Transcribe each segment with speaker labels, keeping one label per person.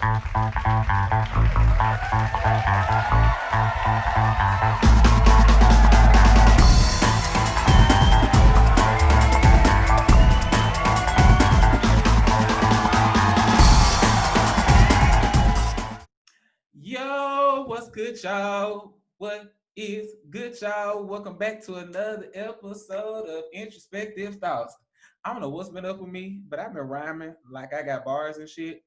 Speaker 1: Yo, what's good, y'all? What is good, y'all? Welcome back to another episode of Introspective Thoughts. I don't know what's been up with me, but I've been rhyming like I got bars and shit.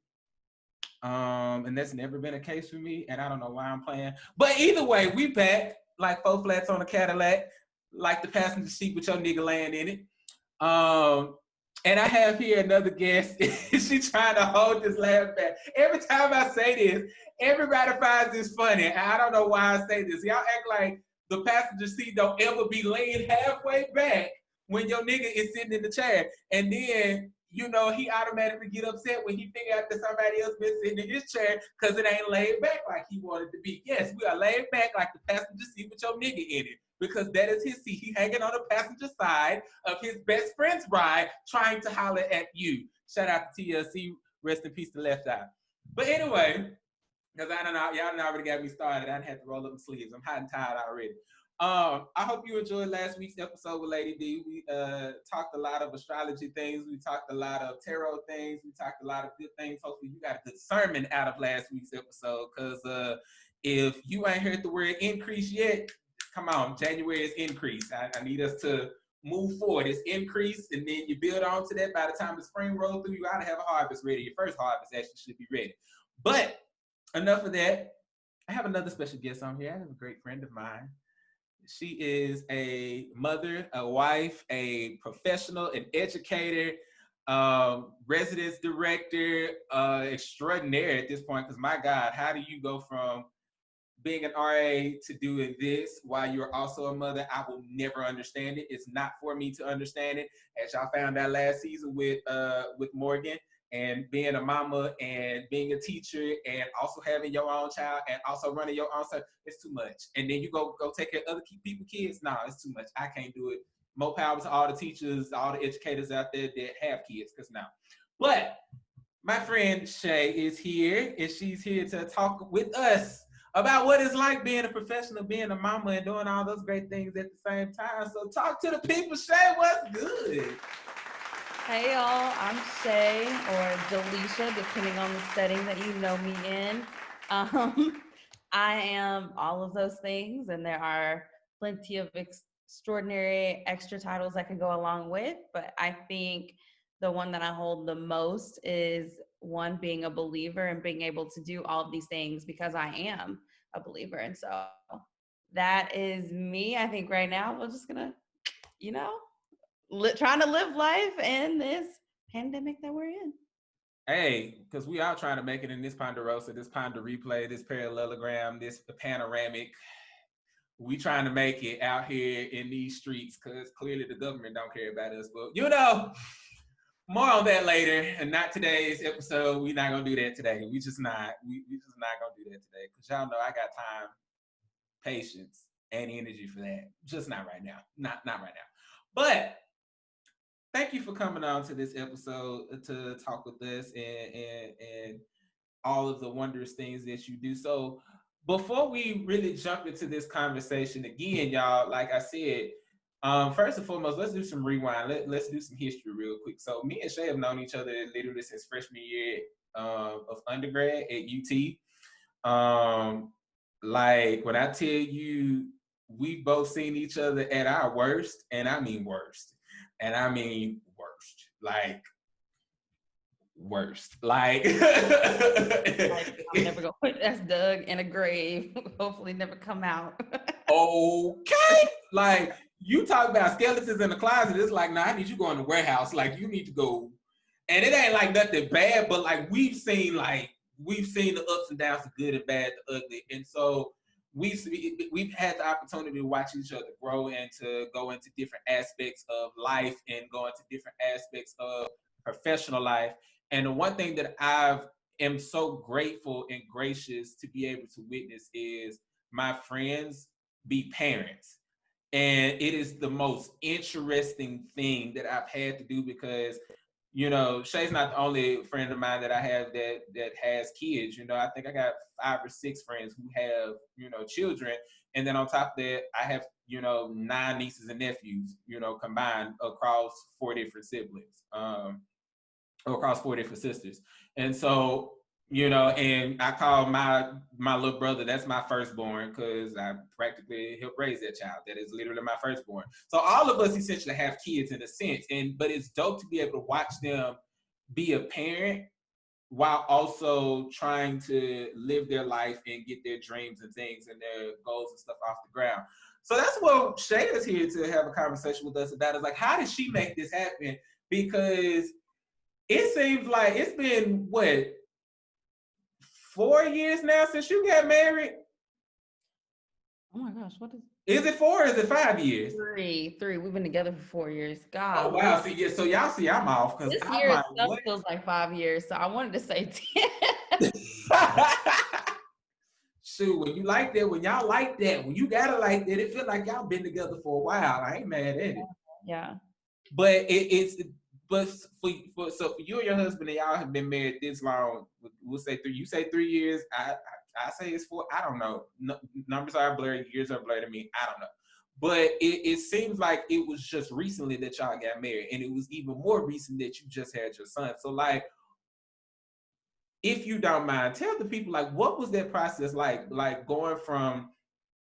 Speaker 1: And that's never been a case for me, and I don't know why I'm playing. But either way, we back like four flats on a Cadillac, like the passenger seat with your nigga laying in it. Um, and I have here another guest. She trying to hold this laugh back. Every time I say this, everybody finds this funny. And I don't know why I say this. Y'all act like the passenger seat don't ever be laying halfway back when your nigga is sitting in the chair. And then, he automatically get upset when he figure out that somebody else been sitting in his chair because it ain't laid back like he wanted to be. Yes, we are laid back like the passenger seat with your nigga in it, because that is his seat. He hanging on the passenger side of his best friend's ride, trying to holler at you. Shout out to TLC, rest in peace to Left Eye. But anyway, because I don't know, y'all done already got me started. I done had to roll up the sleeves. I'm hot and tired already. I hope you enjoyed last week's episode with Lady D. We talked a lot of astrology things. We talked a lot of tarot things. We talked a lot of good things. Hopefully you got a good sermon out of last week's episode, because if you ain't heard the word increase yet, come on, January is increase. I need us to move forward. It's increase, and then you build on to that. By the time the spring rolls through, you ought to have a harvest ready. Your first harvest actually should be ready. But enough of that. I have another special guest on here. I have a great friend of mine. She is a mother, a wife, a professional, an educator, residence director, extraordinaire at this point. Because my God, how do you go from being an RA to doing this while you're also a mother? I will never understand it. It's not for me to understand it. As y'all found out last season with Morgan, and being a mama and being a teacher and also having your own child and also running your own stuff, it's too much. And then you go take care of other people kids. No, it's too much. I can't do it. More power to all the teachers, all the educators out there that have kids, because now. But my friend Shae is here, and she's here to talk with us about what it's like being a professional, being a mama, and doing all those great things at the same time. So talk to the people, Shae. What's good?
Speaker 2: Hey y'all, I'm Shae or Delisha, depending on the setting that you know me in. Um, I am all of those things, and there are plenty of extraordinary extra titles that can go along with, but I think the one that I hold the most is one, being a believer and being able to do all of these things because I am a believer. And so that is me. I think right now we're just gonna, you know, trying to live life in this pandemic that we're in.
Speaker 1: Hey, because we are trying to make it in this Ponderosa, this Ponder Replay, this parallelogram, this panoramic. We trying to make it out here in these streets, because clearly the government don't care about us. But more on that later, and not today's episode. We're not gonna do that today. We just not. We just not gonna do that today, because y'all know I got time, patience, and energy for that. Just not right now. Not right now. But thank you for coming on to this episode to talk with us and all of the wondrous things that you do. So before we really jump into this conversation again, y'all, like I said, first and foremost, let's do some rewind. Let's do some history real quick. So me and Shae have known each other literally since freshman year of undergrad at UT. Like when I tell you, we've both seen each other at our worst, and I mean worst. And I mean worst. Like worst. Like
Speaker 2: I'm never gonna put that's dug in a grave. Hopefully never come out.
Speaker 1: Okay. Like you talk about skeletons in the closet, it's like, nah, I need you to go in the warehouse. Like you need to go. And it ain't like nothing bad, but like we've seen the ups and downs, the good and bad, the ugly. And so we've had the opportunity to watch each other grow and to go into different aspects of life and go into different aspects of professional life. And the one thing that I am so grateful and gracious to be able to witness is my friends be parents. And it is the most interesting thing that I've had to do, because Shay's not the only friend of mine that I have that has kids. I think I got 5 or 6 friends who have, children. And then on top of that, I have, 9 nieces and nephews, combined across 4 different siblings, or across 4 different sisters. And so, and I call my little brother, that's my firstborn, because I practically helped raise that child. That is literally my firstborn. So all of us essentially have kids in a sense. But it's dope to be able to watch them be a parent while also trying to live their life and get their dreams and things and their goals and stuff off the ground. So that's what Shae is here to have a conversation with us about. Is like, how did she make this happen? Because it seems like it's been what, 4 years now since you got married?
Speaker 2: Oh my gosh, what is
Speaker 1: Is it 4 or is it 5 years?
Speaker 2: three? We've been together for 4 years.
Speaker 1: Oh
Speaker 2: God,
Speaker 1: wow. See, yeah, so y'all see I'm off because
Speaker 2: this
Speaker 1: I'm
Speaker 2: year
Speaker 1: like,
Speaker 2: itself
Speaker 1: what?
Speaker 2: feels like 5 years. So I wanted to say 10.
Speaker 1: Shoot, when you like that, when y'all like that, when you gotta like that, it feel like y'all been together for a while. I ain't mad at it.
Speaker 2: Yeah.
Speaker 1: But but for you and your husband and y'all have been married this long. We'll say 3. You say 3 years. I say it's 4. I don't know. Numbers are blurry. Years are blurry to me. I don't know. But it seems like it was just recently that y'all got married, and it was even more recent that you just had your son. So like, if you don't mind, tell the people like what was that process like going from,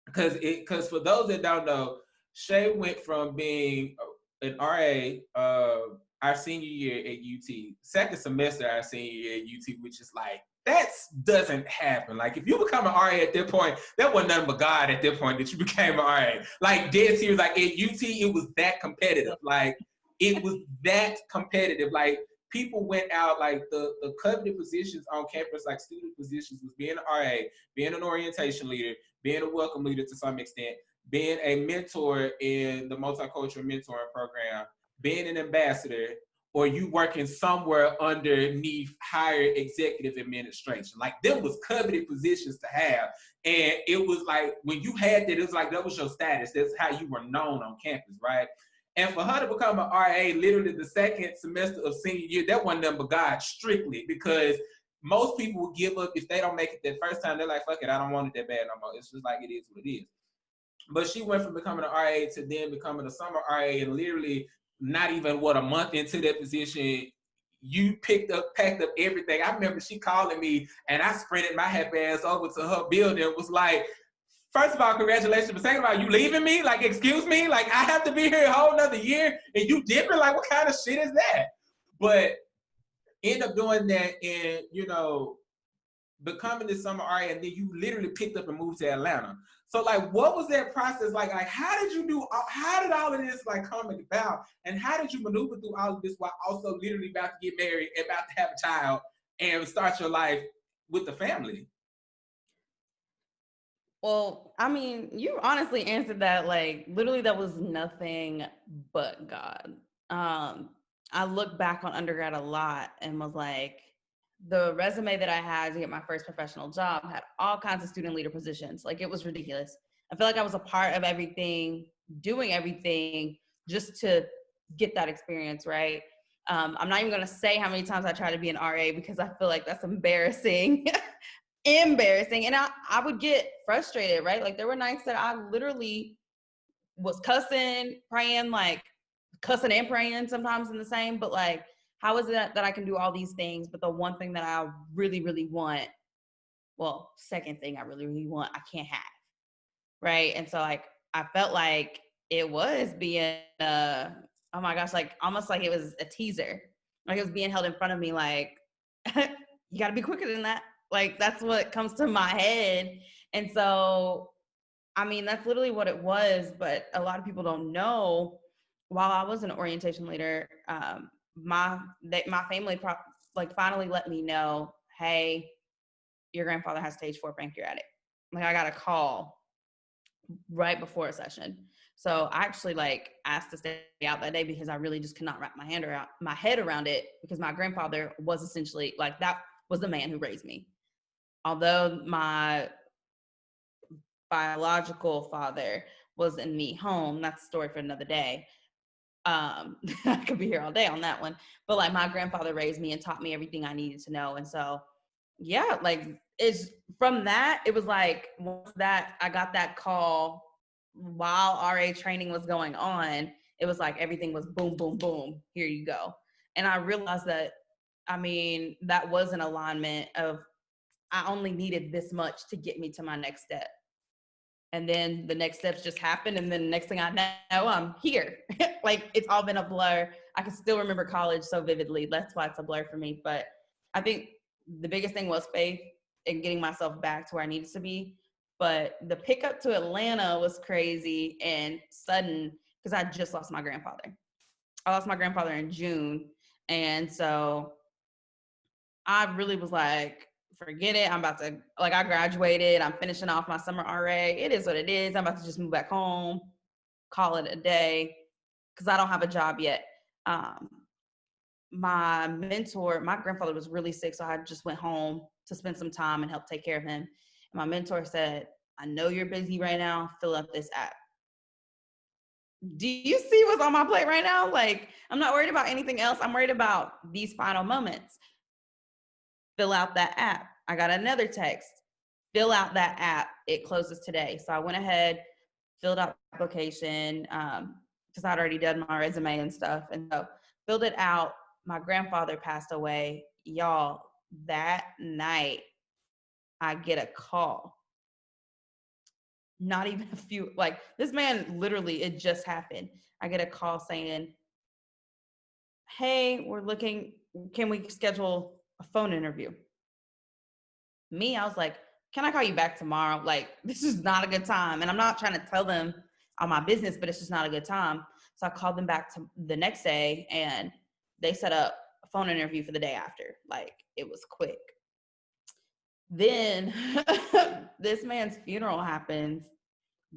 Speaker 1: because for those that don't know, Shae went from being an RA our senior year at UT, second semester our senior year at UT, which is like, that doesn't happen. Like, if you become an RA at that point, that wasn't nothing but God at that point that you became an RA. Like, dead serious. Like, at UT, it was that competitive. Like, it was that competitive. Like, people went out, like, the coveted positions on campus, like student positions, was being an RA, being an orientation leader, being a welcome leader to some extent, being a mentor in the multicultural mentoring program, being an ambassador, or you working somewhere underneath higher executive administration. Like, them was coveted positions to have. And it was like, when you had that, it was like, that was your status. That's how you were known on campus, right? And for her to become an RA literally the second semester of senior year, that wasn't nothing but God, strictly, because most people will give up if they don't make it that first time. They're like, fuck it, I don't want it that bad no more. It's just like, it is what it is. But she went from becoming an RA to then becoming a summer RA, and literally not even a month into that position, you packed up everything. I remember she calling me, and I sprinted my happy ass over to her building. It was like, first of all, congratulations. But second of all, you leaving me? Like, excuse me? Like, I have to be here a whole nother year and you dipping? Like, what kind of shit is that? But end up doing that and, becoming this summer RA, and then you literally picked up and moved to Atlanta. So like, what was that process like? Like, how did all of this like come about, and how did you maneuver through all of this while also literally about to get married, about to have a child, and start your life with the family?
Speaker 2: Well, I mean, you honestly answered that like literally that was nothing but God. Um, I look back on undergrad a lot and was like, the resume that I had to get my first professional job had all kinds of student leader positions. Like, it was ridiculous. I feel like I was a part of everything, doing everything just to get that experience, right? I'm not even gonna say how many times I tried to be an RA because I feel like that's embarrassing. Embarrassing. And I would get frustrated, right? Like, there were nights that I literally was cussing, praying, like cussing and praying sometimes in the same, but like, how is it that I can do all these things, but the one thing that I really, really want, well, second thing I really, really want, I can't have, right? And so like, I felt like it was being, oh my gosh, like almost like it was a teaser. Like, it was being held in front of me like, you got to be quicker than that. Like, that's what comes to my head. And so, I mean, that's literally what it was. But a lot of people don't know. While I was an orientation leader, my family like finally let me know, hey, your grandfather has stage 4 pancreatic. Like, I got a call right before a session. So I actually like asked to stay out that day because I really just could not wrap my head around it, because my grandfather was essentially like, that was the man who raised me. Although my biological father was in the home, that's a story for another day. I could be here all day on that one. But like my grandfather raised me and taught me everything I needed to know. And so yeah, like it's from that, it was like once that I got that call while RA training was going on, it was like everything was boom, boom, boom, here you go. And I realized that, I mean, that was an alignment of I only needed this much to get me to my next step. And then the next steps just happened. And then the next thing I know, I'm here. Like it's all been a blur. I can still remember college so vividly. That's why it's a blur for me. But I think the biggest thing was faith and getting myself back to where I needed to be. But the pickup to Atlanta was crazy and sudden because I just lost my grandfather. I lost my grandfather in June. And so I really was like, forget it. I'm about to, like, I graduated. I'm finishing off my summer RA. It is what it is. I'm about to just move back home, call it a day, because I don't have a job yet. Um, my mentor, my grandfather was really sick, so I just went home to spend some time and help take care of him. And my mentor said, I know you're busy right now. Fill up this app. Do you see what's on my plate right now? Like, I'm not worried about anything else. I'm worried about these final moments. Fill out that app. I got another text. Fill out that app. It closes today. So I went ahead, filled out the application because I'd already done my resume and stuff. And so filled it out. My grandfather passed away. Y'all, that night, I get a call. Not even a few, like this man literally, it just happened. I get a call saying, hey, we're looking, can we schedule a phone interview? Me, I was like, can I call you back tomorrow? Like, this is not a good time. And I'm not trying to tell them all my business, but it's just not a good time. So I called them back to the next day and they set up a phone interview for the day after. Like, it was quick. Then this man's funeral happens,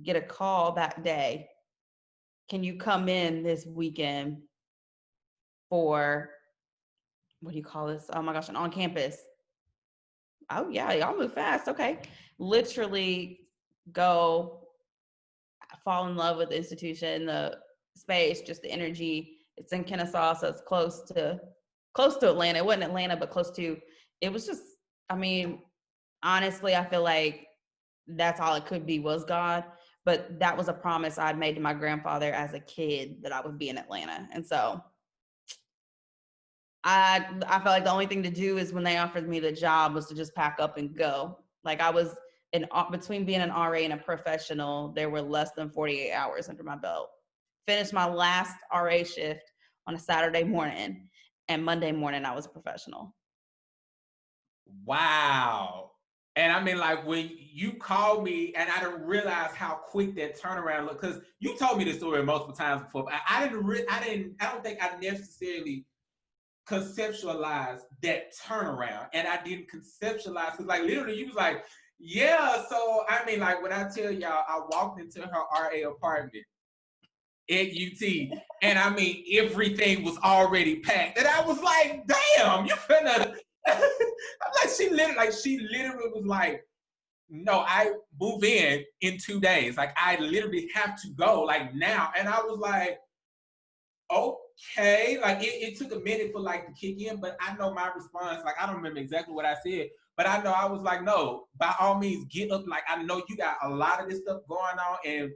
Speaker 2: get a call that day. Can you come in this weekend for, what do you call this? Oh my gosh, an on campus. Oh yeah, y'all move fast. Okay. Literally go fall in love with the institution, the space, just the energy. It's in Kennesaw, so it's close to Atlanta. It wasn't Atlanta, but close to. It was just, I mean, honestly, I feel like that's all it could be was God. But that was a promise I'd made to my grandfather as a kid that I would be in Atlanta. And so I felt like the only thing to do is when they offered me the job was to just pack up and go. Like I was between being an RA and a professional, there were less than 48 hours under my belt. Finished my last RA shift on a Saturday morning, and Monday morning I was a professional.
Speaker 1: Wow. And I mean, like when you called me and I didn't realize how quick that turnaround looked, because you told me this story multiple times before, but I don't think I necessarily conceptualize that turnaround. And I didn't conceptualize because like literally you was like, yeah. So I mean, like when I tell y'all I walked into her RA apartment at UT and I mean everything was already packed. And I was like, damn, you finna I'm like she literally was like, no, I move in 2 days. Like I literally have to go like now. And I was like, okay, like it took a minute for like to kick in, but I know my response, like I don't remember exactly what I said, but I know I was like, no, by all means get up. Like I know you got a lot of this stuff going on, and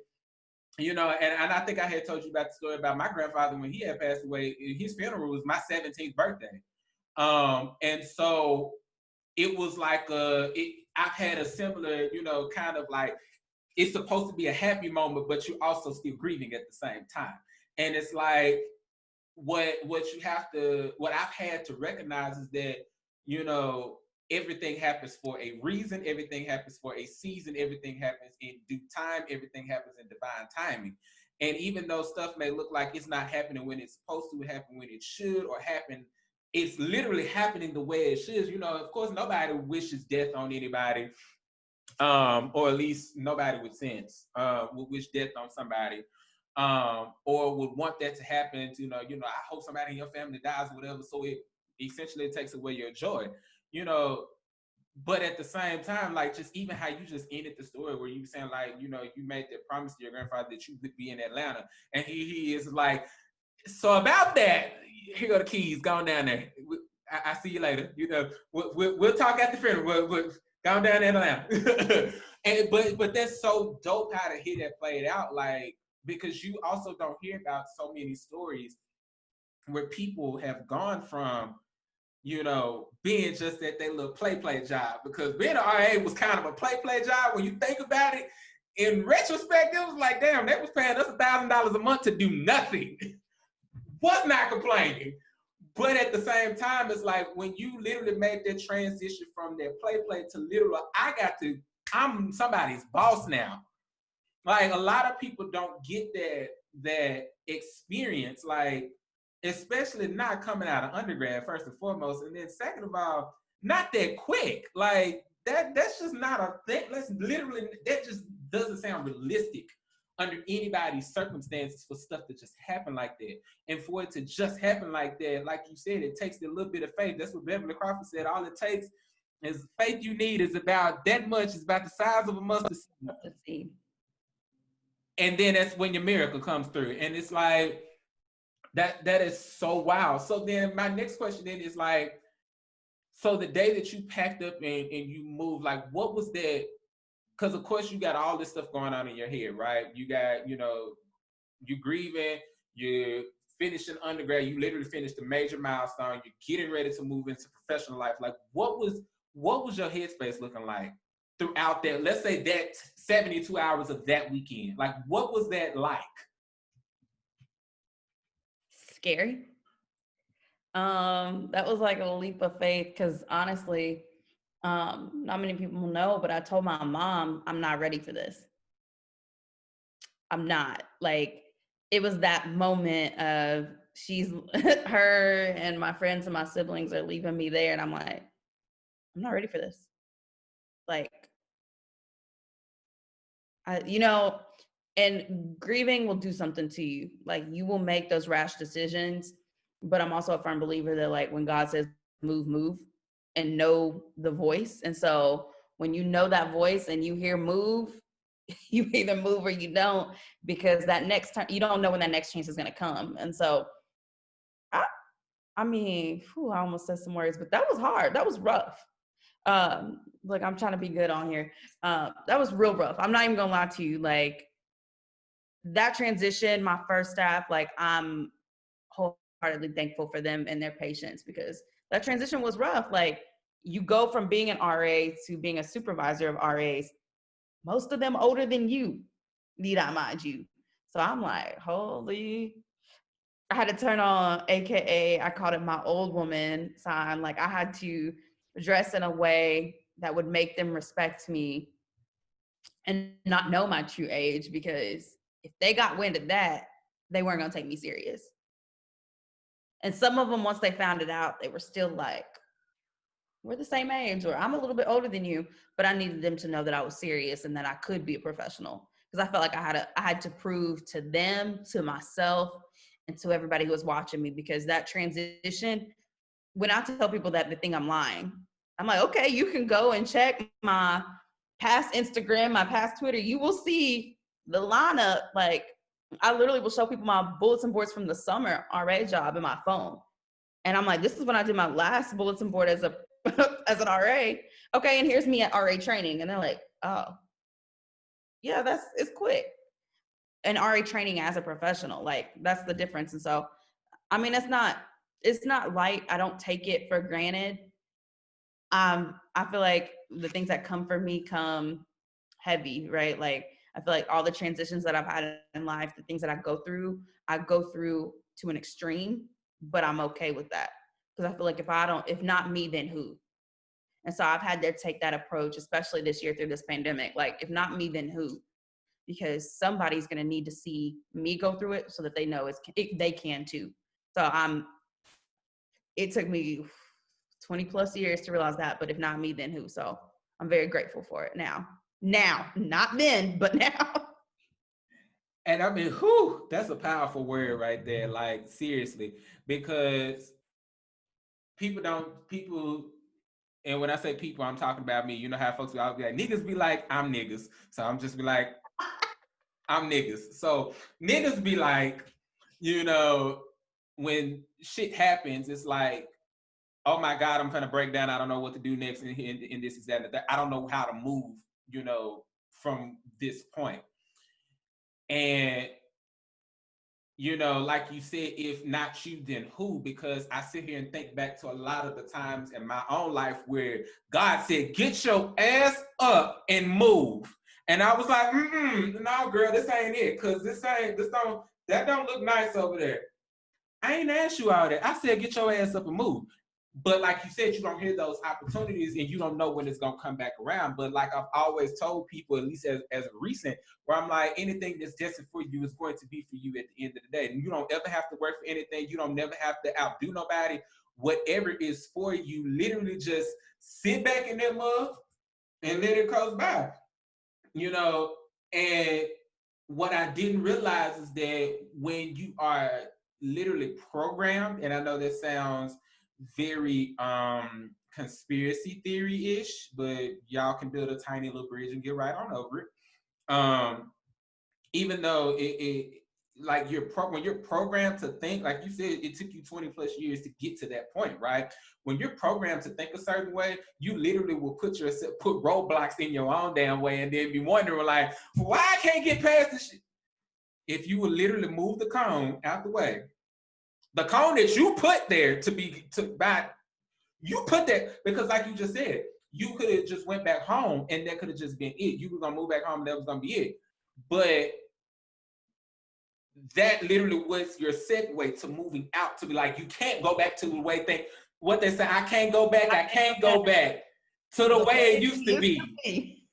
Speaker 1: you know, and I think I had told you about the story about my grandfather when he had passed away. His funeral was my 17th birthday. And so it was like I've had a similar, you know, kind of like it's supposed to be a happy moment, but you're also still grieving at the same time. And it's like what I've had to recognize is that, you know, everything happens for a reason, everything happens for a season, everything happens in due time, everything happens in divine timing. And even though stuff may look like it's not happening when it's supposed to happen, when it should or happen, it's literally happening the way it should. You know, of course, nobody wishes death on anybody, or at least nobody with sense would wish death on somebody, or would want that to happen. To, you know, I hope somebody in your family dies or whatever. So it essentially takes away your joy, you know. But at the same time, like just even how you just ended the story where you were saying like, you know, you made that promise to your grandfather that you would be in Atlanta, and he is like, So about that, here go the keys. Going down there. I see you later. You know, we'll talk at the funeral. We'll go down there now. And but that's so dope how to hear that played out. Like, because you also don't hear about so many stories where people have gone from, you know, being just at their little play job, because being an RA was kind of a play job when you think about it. In retrospect, it was like, damn, they was paying us $1,000 a month to do nothing. Was not complaining. But at the same time, it's like when you literally made that transition from that play to literal, I'm somebody's boss now. Like, a lot of people don't get that experience, like, especially not coming out of undergrad, first and foremost, and then second of all, not that quick. Like, that's just not a thing. That just doesn't sound realistic under anybody's circumstances for stuff to just happen like that. And for it to just happen like that, like you said, it takes a little bit of faith. That's what Beverly Crawford said. All it takes is faith. You need is about that much. It's about the size of a mustard seed. And then that's when your miracle comes through. And it's like, that is so wild. So then my next question then is like, so the day that you packed up and you moved, like, what was that? Because of course you got all this stuff going on in your head, right? You got, you know, you grieving, you're finishing undergrad, you literally finished a major milestone, you're getting ready to move into professional life. Like, what was your headspace looking like throughout that, let's say that 72 hours of that weekend? Like, what was that like?
Speaker 2: Scary. That was like a leap of faith, because honestly, not many people know, but I told my mom, I'm not ready for this. I'm not. Like, it was that moment of she's her and my friends and my siblings are leaving me there, and I'm like, I'm not ready for this. Like, you know, and grieving will do something to you. Like, you will make those rash decisions, but I'm also a firm believer that, like, when God says move, move, and know the voice. And so when you know that voice and you hear move, you either move or you don't, because that next time, you don't know when that next chance is going to come. And so I mean, I almost said some words, but that was hard. That was rough. Like, I'm trying to be good on here. That was real rough. I'm not even gonna lie to you. Like, that transition, my first staff, like, I'm wholeheartedly thankful for them and their patience, because that transition was rough. Like, you go from being an RA to being a supervisor of RAs, most of them older than you, need I mind you. So I'm like, holy, I had to turn on, AKA, I called it my old woman sign. Like, I had to dress in a way that would make them respect me and not know my true age, because if they got wind of that, they weren't gonna take me serious. And some of them, once they found it out, they were still like, we're the same age, or I'm a little bit older than you, but I needed them to know that I was serious and that I could be a professional, because I felt like I had to prove to them, to myself, and to everybody who was watching me, because that transition, when I tell people that, they think I'm lying. I'm like, okay, you can go and check my past Instagram, my past Twitter. You will see the lineup. Like, I literally will show people my bulletin boards from the summer RA job in my phone. And I'm like, this is when I did my last bulletin board as a as an RA. Okay, and here's me at RA training. And they're like, oh, yeah, it's quick. And RA training as a professional, like, that's the difference. And so, I mean, it's not light. I don't take it for granted. I feel like the things that come for me come heavy, right? Like, I feel like all the transitions that I've had in life, the things that I go through to an extreme, but I'm okay with that. Because I feel like if not me, then who? And so I've had to take that approach, especially this year through this pandemic. Like, if not me, then who? Because somebody's going to need to see me go through it so that they know they can too. So it took me 20 plus years to realize that, but if not me, then who? So I'm very grateful for it now, not then, but now.
Speaker 1: And I mean, that's a powerful word right there. Like, seriously, because people, and when I say people, I'm talking about me. You know how folks will always be like, niggas be like, I'm niggas. So I'm just be like, I'm niggas. So niggas be like, you know, when shit happens, it's like, oh my God, I'm gonna break down. I don't know what to do next, and this is that, and that. I don't know how to move, from this point. And like you said, if not you, then who? Because I sit here and think back to a lot of the times in my own life where God said, "Get your ass up and move," and I was like, no, girl, this ain't it, cause that don't look nice over there. I ain't asked you all that. I said, get your ass up and move. But like you said, you don't hear those opportunities and you don't know when it's going to come back around. But like I've always told people, at least as recent, where I'm like, anything that's destined for you is going to be for you at the end of the day. And you don't ever have to work for anything. You don't never have to outdo nobody. Whatever is for you, literally just sit back in that mug and let it coast by. And what I didn't realize is that when you are literally programmed, and I know that sounds very conspiracy theory-ish, but y'all can build a tiny little bridge and get right on over it. Even though it like when you're programmed to think, like you said, it took you 20 plus years to get to that point, right? When you're programmed to think a certain way, you literally will put roadblocks in your own damn way and then be wondering like, why I can't get past this shit. If you would literally move the cone out the way, the cone that you put there you put that because like you just said, you could have just went back home and that could have just been it. You were gonna move back home and that was gonna be it. But that literally was your segue to moving out, to be like, you can't go back to the way what they say, I can't go back to the way it used to be.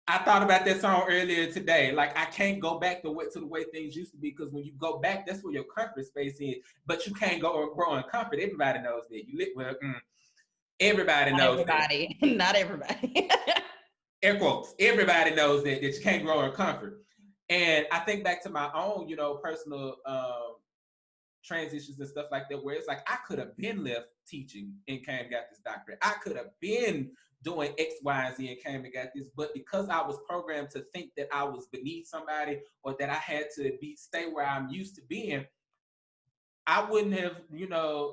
Speaker 1: I thought about that song earlier today. Like, I can't go back to the way things used to be, because when you go back, that's where your comfort space is. But you can't go or grow in comfort. Everybody knows that. Everybody knows that.
Speaker 2: Not everybody.
Speaker 1: Air quotes. Everybody knows that you can't grow in comfort. And I think back to my own, personal transitions and stuff like that, where it's like, I could have been left teaching and came and got this doctorate. I could have been doing X, Y, and Z and came and got this. But because I was programmed to think that I was beneath somebody or that I had to stay where I'm used to being, I wouldn't have,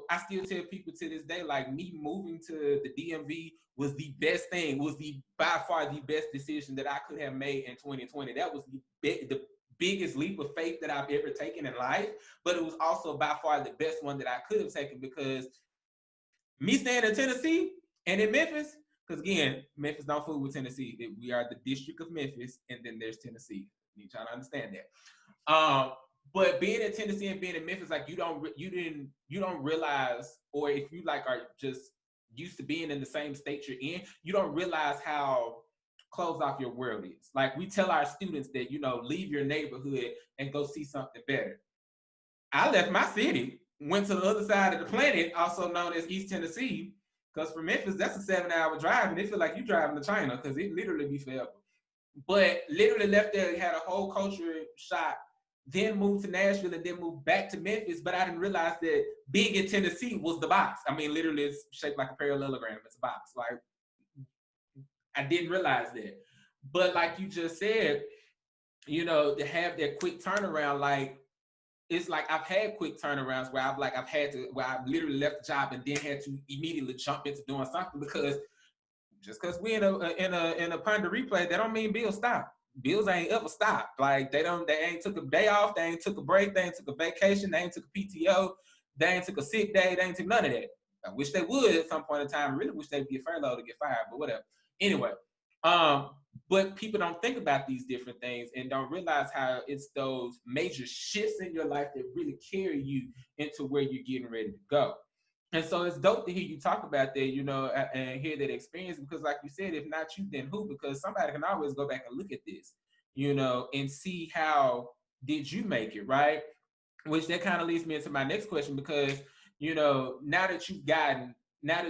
Speaker 1: I still tell people to this day, like, me moving to the DMV was the best thing, was by far the best decision that I could have made in 2020. That was the biggest leap of faith that I've ever taken in life, but it was also by far the best one that I could have taken, because me staying in Tennessee and in Memphis, because again, Memphis don't fool with Tennessee. We are the district of Memphis, and then there's Tennessee. You need y'all to understand that. But being in Tennessee and being in Memphis, like, you don't realize, or if you like are just used to being in the same state you're in, you don't realize how closed off your world is. Like, we tell our students that, leave your neighborhood and go see something better. I left my city, went to the other side of the planet, also known as East Tennessee, because from Memphis, that's a 7-hour drive, and it feel like you driving to China, because it literally be forever. But literally left there, had a whole culture shock, then moved to Nashville, and then moved back to Memphis. But I didn't realize that being in Tennessee was the box. I mean, literally, it's shaped like a parallelogram. It's a box. Like, I didn't realize that. But like you just said, to have that quick turnaround, like, it's like I've had quick turnarounds where I've literally left the job and then had to immediately jump into doing something, because just because we in a Ponder replay, that don't mean bills stop. Bills ain't ever stopped. Like, they ain't took a day off, they ain't took a break, they ain't took a vacation, they ain't took a PTO, they ain't took a sick day, they ain't took none of that. I wish they would at some point in time. I really wish they would get furloughed to get fired, but whatever. Anyway, but people don't think about these different things and don't realize how it's those major shifts in your life that really carry you into where you're getting ready to go. And so it's dope to hear you talk about that, and hear that experience, because like you said, if not you, then who? Because somebody can always go back and look at this, and see how did you make it, right? Which that kind of leads me into my next question, because, now that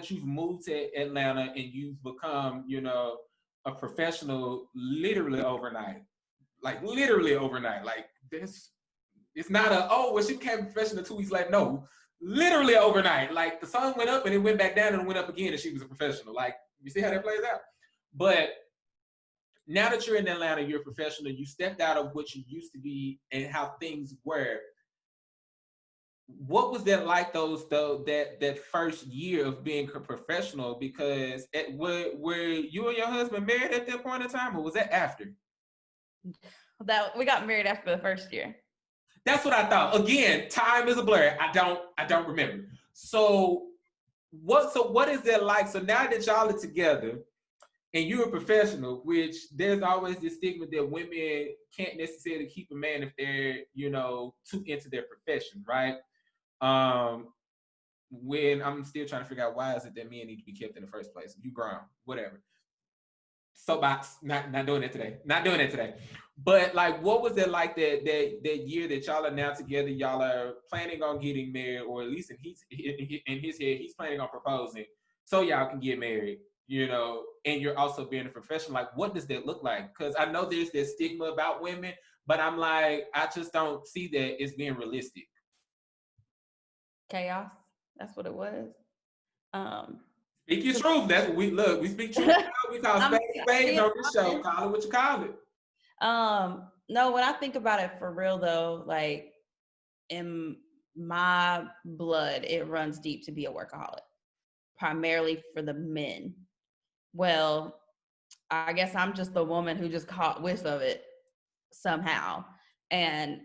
Speaker 1: you've moved to Atlanta and you've become, a professional literally overnight, like this, it's not she became a professional 2 weeks later. No, literally overnight. Like, the sun went up and it went back down and went up again and she was a professional. Like, you see how that plays out? But now that you're in Atlanta, you're a professional, you stepped out of what you used to be and how things were. what was that like those though that first year of being a professional? Because were you and your husband married at that point in time, or was that after?
Speaker 2: That we got married after the first year.
Speaker 1: That's what I thought. Again, time is a blur. I don't remember. So what is that like? So now that y'all are together and you're a professional, which there's always this stigma that women can't necessarily keep a man if they're, too into their profession, right? Um, when I'm still trying to figure out why is it that men need to be kept in the first place. You grown, whatever. Soapbox, not doing it today. Not doing it today. But like, what was it like that year that y'all are now together? Y'all are planning on getting married, or at least in his head, he's planning on proposing, so y'all can get married. And you're also being a professional. Like, what does that look like? Because I know there's this stigma about women, but I'm like, I just don't see that as being realistic.
Speaker 2: Chaos. That's what it was. Um,
Speaker 1: Speak your
Speaker 2: 'Cause
Speaker 1: truth. That's what we look. We speak truth. We call
Speaker 2: I'm
Speaker 1: spades spades
Speaker 2: being
Speaker 1: on this show.
Speaker 2: honest.
Speaker 1: Call it what you call it.
Speaker 2: No, when I think about it for real though, like in my blood, it runs deep to be a workaholic, primarily for the men. Well, I guess I'm just the woman who just caught wish of it somehow. And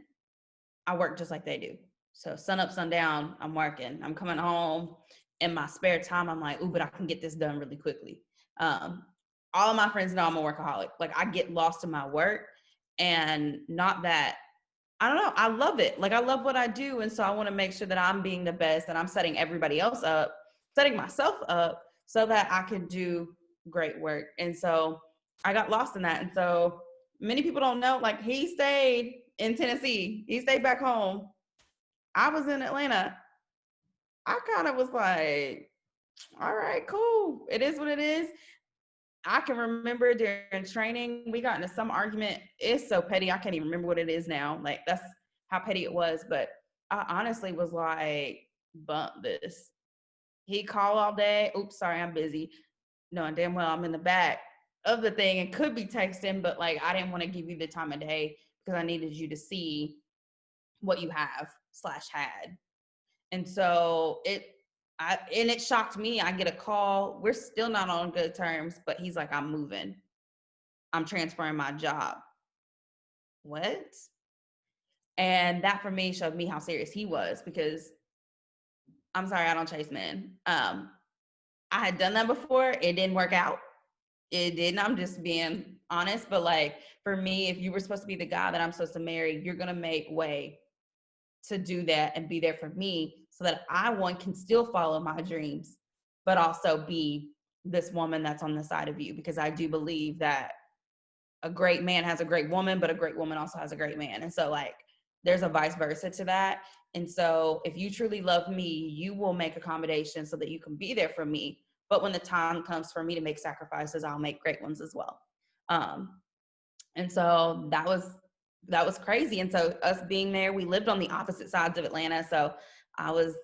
Speaker 2: I work just like they do. So sun up, sun down, I'm working. I'm coming home in my spare time. I'm like, ooh, but I can get this done really quickly. Um, all of my friends know I'm a workaholic. Like I get lost in my work, and not that I don't know. I love it. Like I love what I do, and so I want to make sure that I'm being the best, and I'm setting everybody else up, setting myself up, so that I can do great work. And so I got lost in that, and so many people don't know. Like he stayed in Tennessee. He stayed back home. I was in Atlanta. I kind of was like, all right, cool. It is what it is. I can remember during training, we got into some argument. It's so petty. I can't even remember what it is now. Like, that's how petty it was. But I honestly was like, bump this. He called all day. Oops, sorry, I'm busy. Knowing damn well I'm in the back of the thing and could be texting, but like, I didn't want to give you the time of day because I needed you to see what you have slash had. And so it shocked me. I get a call. We're still not on good terms, but he's like, I'm moving. I'm transferring my job. What? And that for me showed me how serious he was because I'm sorry, I don't chase men. I had done that before. It didn't work out. It didn't. I'm just being honest. But like for me, if you were supposed to be the guy that I'm supposed to marry, you're gonna make way to do that and be there for me so that I one can still follow my dreams, but also be this woman that's on the side of you because I do believe that a great man has a great woman, but a great woman also has a great man. And so like there's a vice versa to that. And so if you truly love me, you will make accommodations so that you can be there for me. But when the time comes for me to make sacrifices, I'll make great ones as well. Um, and so that was crazy. And so us being there, we lived on the opposite sides of Atlanta. So I was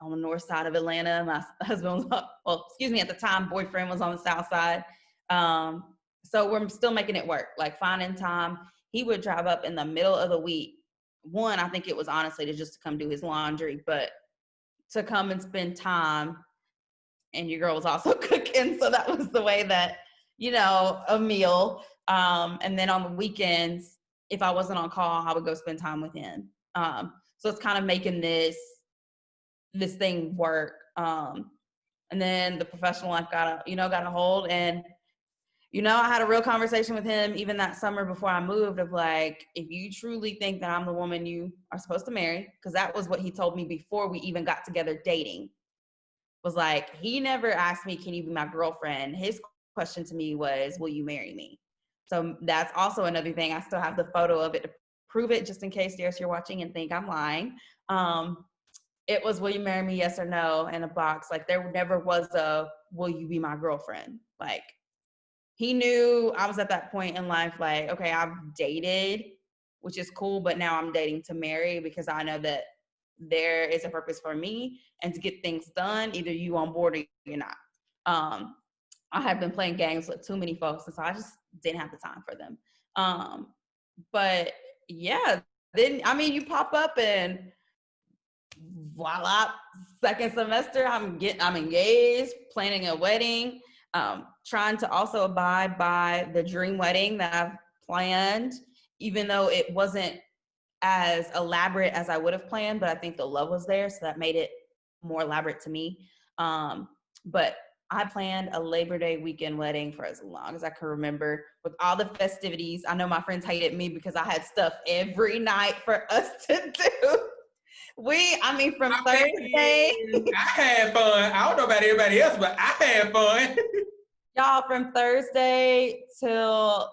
Speaker 2: on the north side of Atlanta. My husband was, well, excuse me, at the time, boyfriend was on the south side. So we're still making it work, like finding time. He would drive up in the middle of the week. One, I think it was honestly to just come do his laundry, but to come and spend time. And your girl was also cooking. So that was the way that, a meal. And then on the weekends, if I wasn't on call, I would go spend time with him. So it's kind of making this thing work. And then the professional life got a hold. And, I had a real conversation with him even that summer before I moved of like, if you truly think that I'm the woman you are supposed to marry, because that was what he told me before we even got together dating, was like, he never asked me, can you be my girlfriend? His question to me was, will you marry me? So that's also another thing. I still have the photo of it to prove it, just in case, yes, you're watching and think I'm lying. It was, will you marry me, yes or no, in a box. Like there never was a, will you be my girlfriend? Like he knew I was at that point in life, like, okay, I've dated, which is cool, but now I'm dating to marry because I know that there is a purpose for me and to get things done, either you on board or you're not. Um, I have been playing games with too many folks, and so I just didn't have the time for them. But yeah, then I mean, you pop up and voila, second semester, I'm engaged, planning a wedding, trying to also abide by the dream wedding that I've planned, even though it wasn't as elaborate as I would have planned, but I think the love was there, so that made it more elaborate to me. But I planned a Labor Day weekend wedding for as long as I can remember with all the festivities. I know my friends hated me because I had stuff every night for us to do. From Thursday.
Speaker 1: I had fun. I don't know about everybody else, but I had fun.
Speaker 2: Y'all, from Thursday till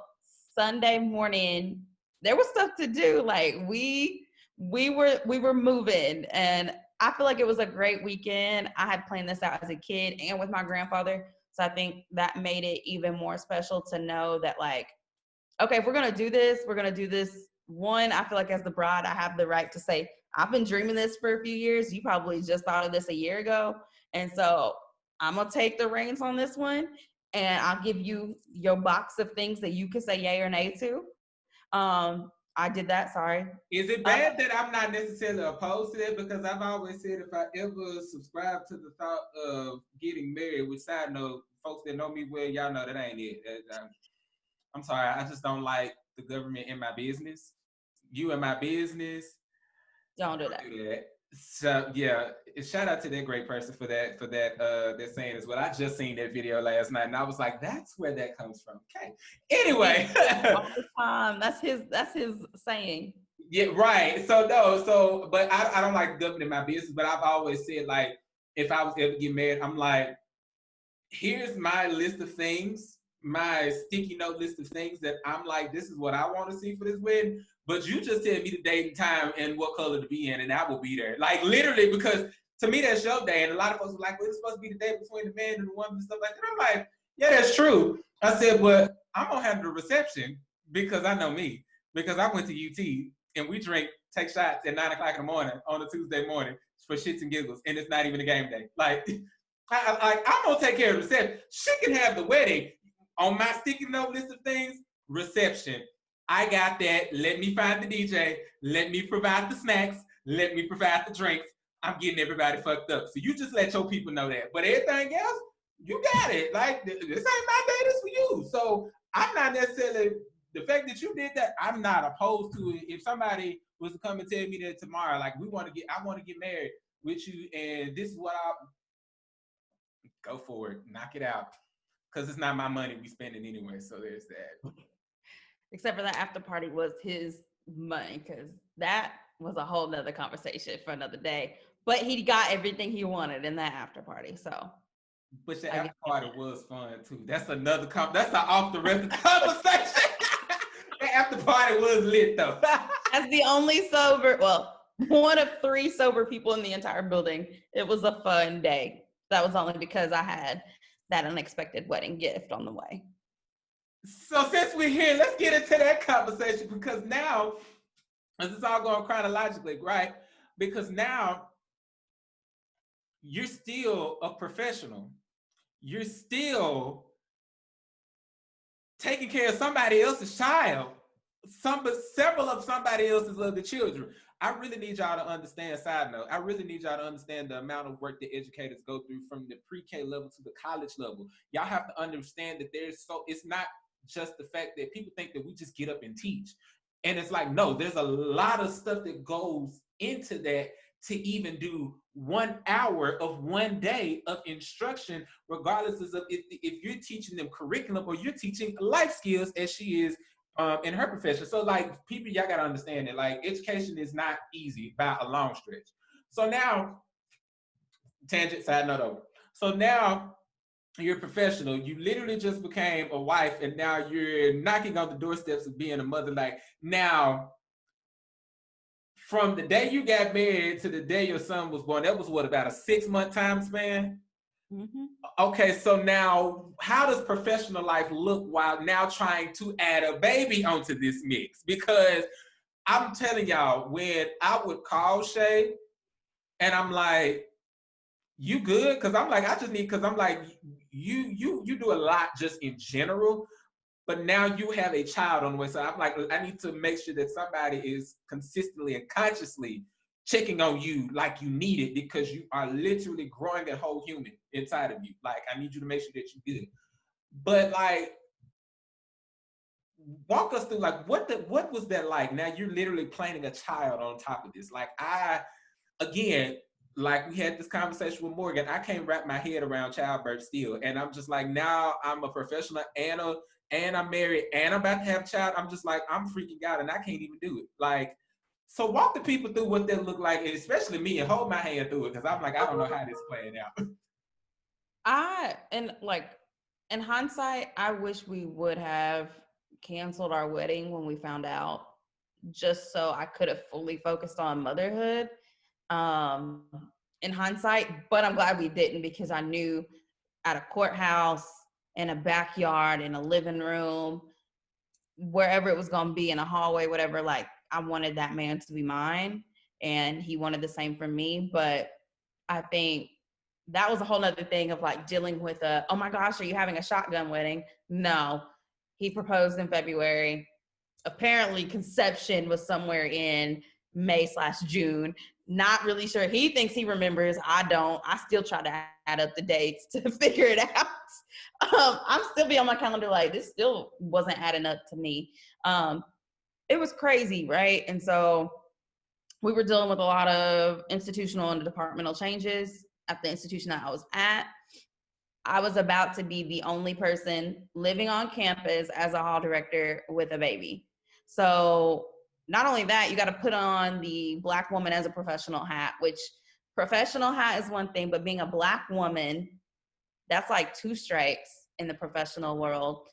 Speaker 2: Sunday morning, there was stuff to do. Like we were moving, and I feel like it was a great weekend. I had planned this out as a kid and with my grandfather, so I think that made it even more special to know that, like, okay, if we're gonna do this, we're gonna do this. One, I feel like as the bride, I have the right to say, I've been dreaming this for a few years. You probably just thought of this a year ago. And so I'm gonna take the reins on this one, and I'll give you your box of things that you can say yay or nay to. I did that, sorry.
Speaker 1: Is it bad that I'm not necessarily opposed to that? Because I've always said if I ever subscribe to the thought of getting married, which side note, folks that know me well, y'all know that ain't it. I'm sorry, I just don't like the government in my business. You in my business.
Speaker 2: Don't do that.
Speaker 1: So yeah, shout out to that great person for that saying as well. I just seen that video last night and I was like, that's where that comes from. Okay. Anyway.
Speaker 2: All the time. That's his saying.
Speaker 1: Yeah, right. So but I don't like government in my business, but I've always said, like, if I was ever to get married, I'm like, here's my list of things, my sticky note list of things that I'm like, this is what I want to see for this wedding. But you just tell me the date and time and what color to be in, and I will be there. Like literally, because to me that's your day. And a lot of folks were like, well, it's supposed to be the day between the man and the woman and stuff like that. I'm like, yeah, that's true. I said, but I'm gonna have the reception because I know me. Because I went to UT and we take shots at 9 o'clock in the morning on a Tuesday morning for shits and giggles, and it's not even a game day. Like I'm gonna take care of the reception. She can have the wedding. On my sticky note list of things, reception. I got that. Let me find the DJ. Let me provide the snacks. Let me provide the drinks. I'm getting everybody fucked up. So you just let your people know that. But everything else, you got it. Like, this ain't my day, this for you. So I'm not necessarily, the fact that you did that, I'm not opposed to it. If somebody was to come and tell me that tomorrow, like, I want to get married with you, and this is what go for it, knock it out. Because it's not my money we spending anyway, so there's that.
Speaker 2: Except for that after party was his money, because that was a whole nother conversation for another day. But he got everything he wanted in that after party, so.
Speaker 1: But the after party was fun too. That's another that's an off the record conversation. The after party was lit though.
Speaker 2: As the only one of 3 sober people in the entire building, it was a fun day. That was only because I had that unexpected wedding gift on the way.
Speaker 1: So since we're here, let's get into that conversation, because now, as it's all going chronologically, right? Because now you're still a professional. You're still taking care of somebody else's child. Several of somebody else's other children. I really need y'all to understand, side note, I really need y'all to understand the amount of work that educators go through from the pre-K level to the college level. Y'all have to understand that it's not just the fact that people think that we just get up and teach. And it's like, no, there's a lot of stuff that goes into that to even do 1 hour of one day of instruction, regardless of if you're teaching them curriculum or you're teaching life skills, as she is in her profession. So like, people, y'all gotta understand that like education is not easy by a long stretch. So now, tangent, side note over. So now you're a professional. You literally just became a wife, and now you're knocking on the doorsteps of being a mother. Like now, from the day you got married to the day your son was born, that was what, about a 6-month time span? Mm-hmm. Okay, so now how does professional life look while now trying to add a baby onto this mix? Because I'm telling y'all, when I would call Shae and I'm like, you good? Because I'm like, you do a lot just in general, but now you have a child on the way. So I'm like, I need to make sure that somebody is consistently and consciously checking on you like you need it because you are literally growing that whole human inside of you. Like, I need you to make sure that you're good. But like, walk us through like what was that like? Now you're literally planning a child on top of this. Like again, like we had this conversation with Morgan, I can't wrap my head around childbirth still. And I'm just like, now I'm a professional and I'm married and I'm about to have a child. I'm just like, I'm freaking out and I can't even do it. Like, so walk the people through what that look like, and especially me, and hold my hand through it because I'm like, I don't know how this playing out.
Speaker 2: And like in hindsight, I wish we would have canceled our wedding when we found out, just so I could have fully focused on motherhood. Um, in hindsight, but I'm glad we didn't, because I knew at a courthouse, in a backyard, in a living room, wherever it was going to be, in a hallway, whatever, like I wanted that man to be mine, and he wanted the same for me. But I think that was a whole nother thing of like dealing with oh my gosh, are you having a shotgun wedding? No, he proposed in February. Apparently conception was somewhere in May/June. Not really sure. He thinks he remembers. I don't. I still try to add up the dates to figure it out. I'm still be on my calendar like, this still wasn't adding up to me. It was crazy, right? And so we were dealing with a lot of institutional and departmental changes at the institution that I was at. I was about to be the only person living on campus as a hall director with a baby. So not only that, you got to put on the Black woman as a professional hat, which professional hat is one thing, but being a Black woman, that's like 2 strikes in the professional world.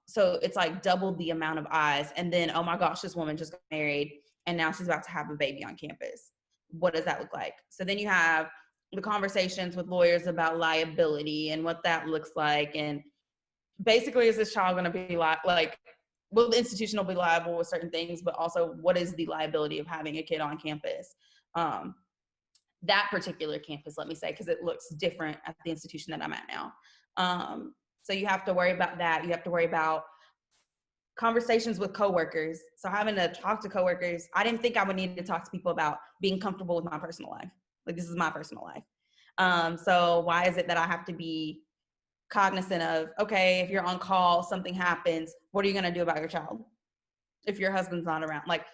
Speaker 2: So it's like double the amount of eyes. And then, oh my gosh, this woman just got married and now she's about to have a baby on campus. What does that look like? So then you have the conversations with lawyers about liability and what that looks like. And basically, is this child going to be like, will the institution will be liable with certain things, but also what is the liability of having a kid on campus? That particular campus, let me say, because it looks different at the institution that I'm at now. So you have to worry about that. You have to worry about conversations with coworkers. So having to talk to coworkers, I didn't think I would need to talk to people about being comfortable with my personal life. Like, this is my personal life. So why is it that I have to be cognizant of, okay, if you're on call, something happens, what are you going to do about your child if your husband's not around? Like,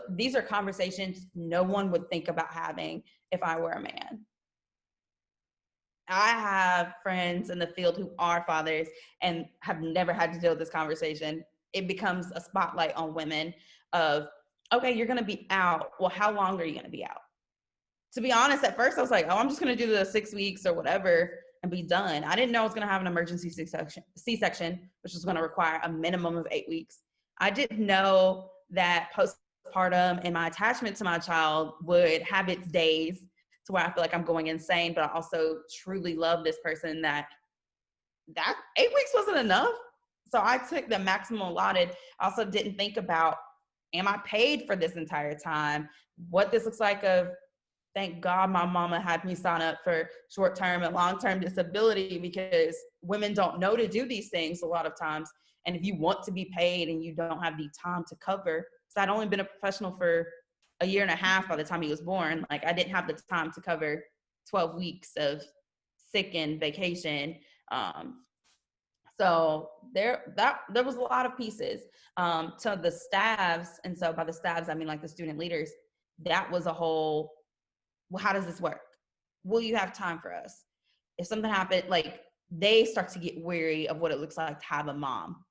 Speaker 2: these are conversations no one would think about having if I were a man. I have friends in the field who are fathers and have never had to deal with this conversation. It becomes a spotlight on women of, okay, you're going to be out. Well, how long are you going to be out? To be honest, at first I was like, oh, I'm just going to do the 6 weeks or whatever and be done. I didn't know I was going to have an emergency C-section, which was going to require a minimum of 8 weeks. I didn't know that postpartum and my attachment to my child would have its days to where I feel like I'm going insane, but I also truly love this person that 8 weeks wasn't enough. So I took the maximum allotted. I also didn't think about, am I paid for this entire time? What this looks like of, thank God my mama had me sign up for short-term and long-term disability, because women don't know to do these things a lot of times. And if you want to be paid and you don't have the time to cover, so I'd only been a professional for a year and a half by the time he was born. Like, I didn't have the time to cover 12 weeks of sick and vacation. So there was a lot of pieces to the staffs. And so by the staffs, I mean like the student leaders. That was a whole, well, how does this work? Will you have time for us? If something happened, like, they start to get weary of what it looks like to have a mom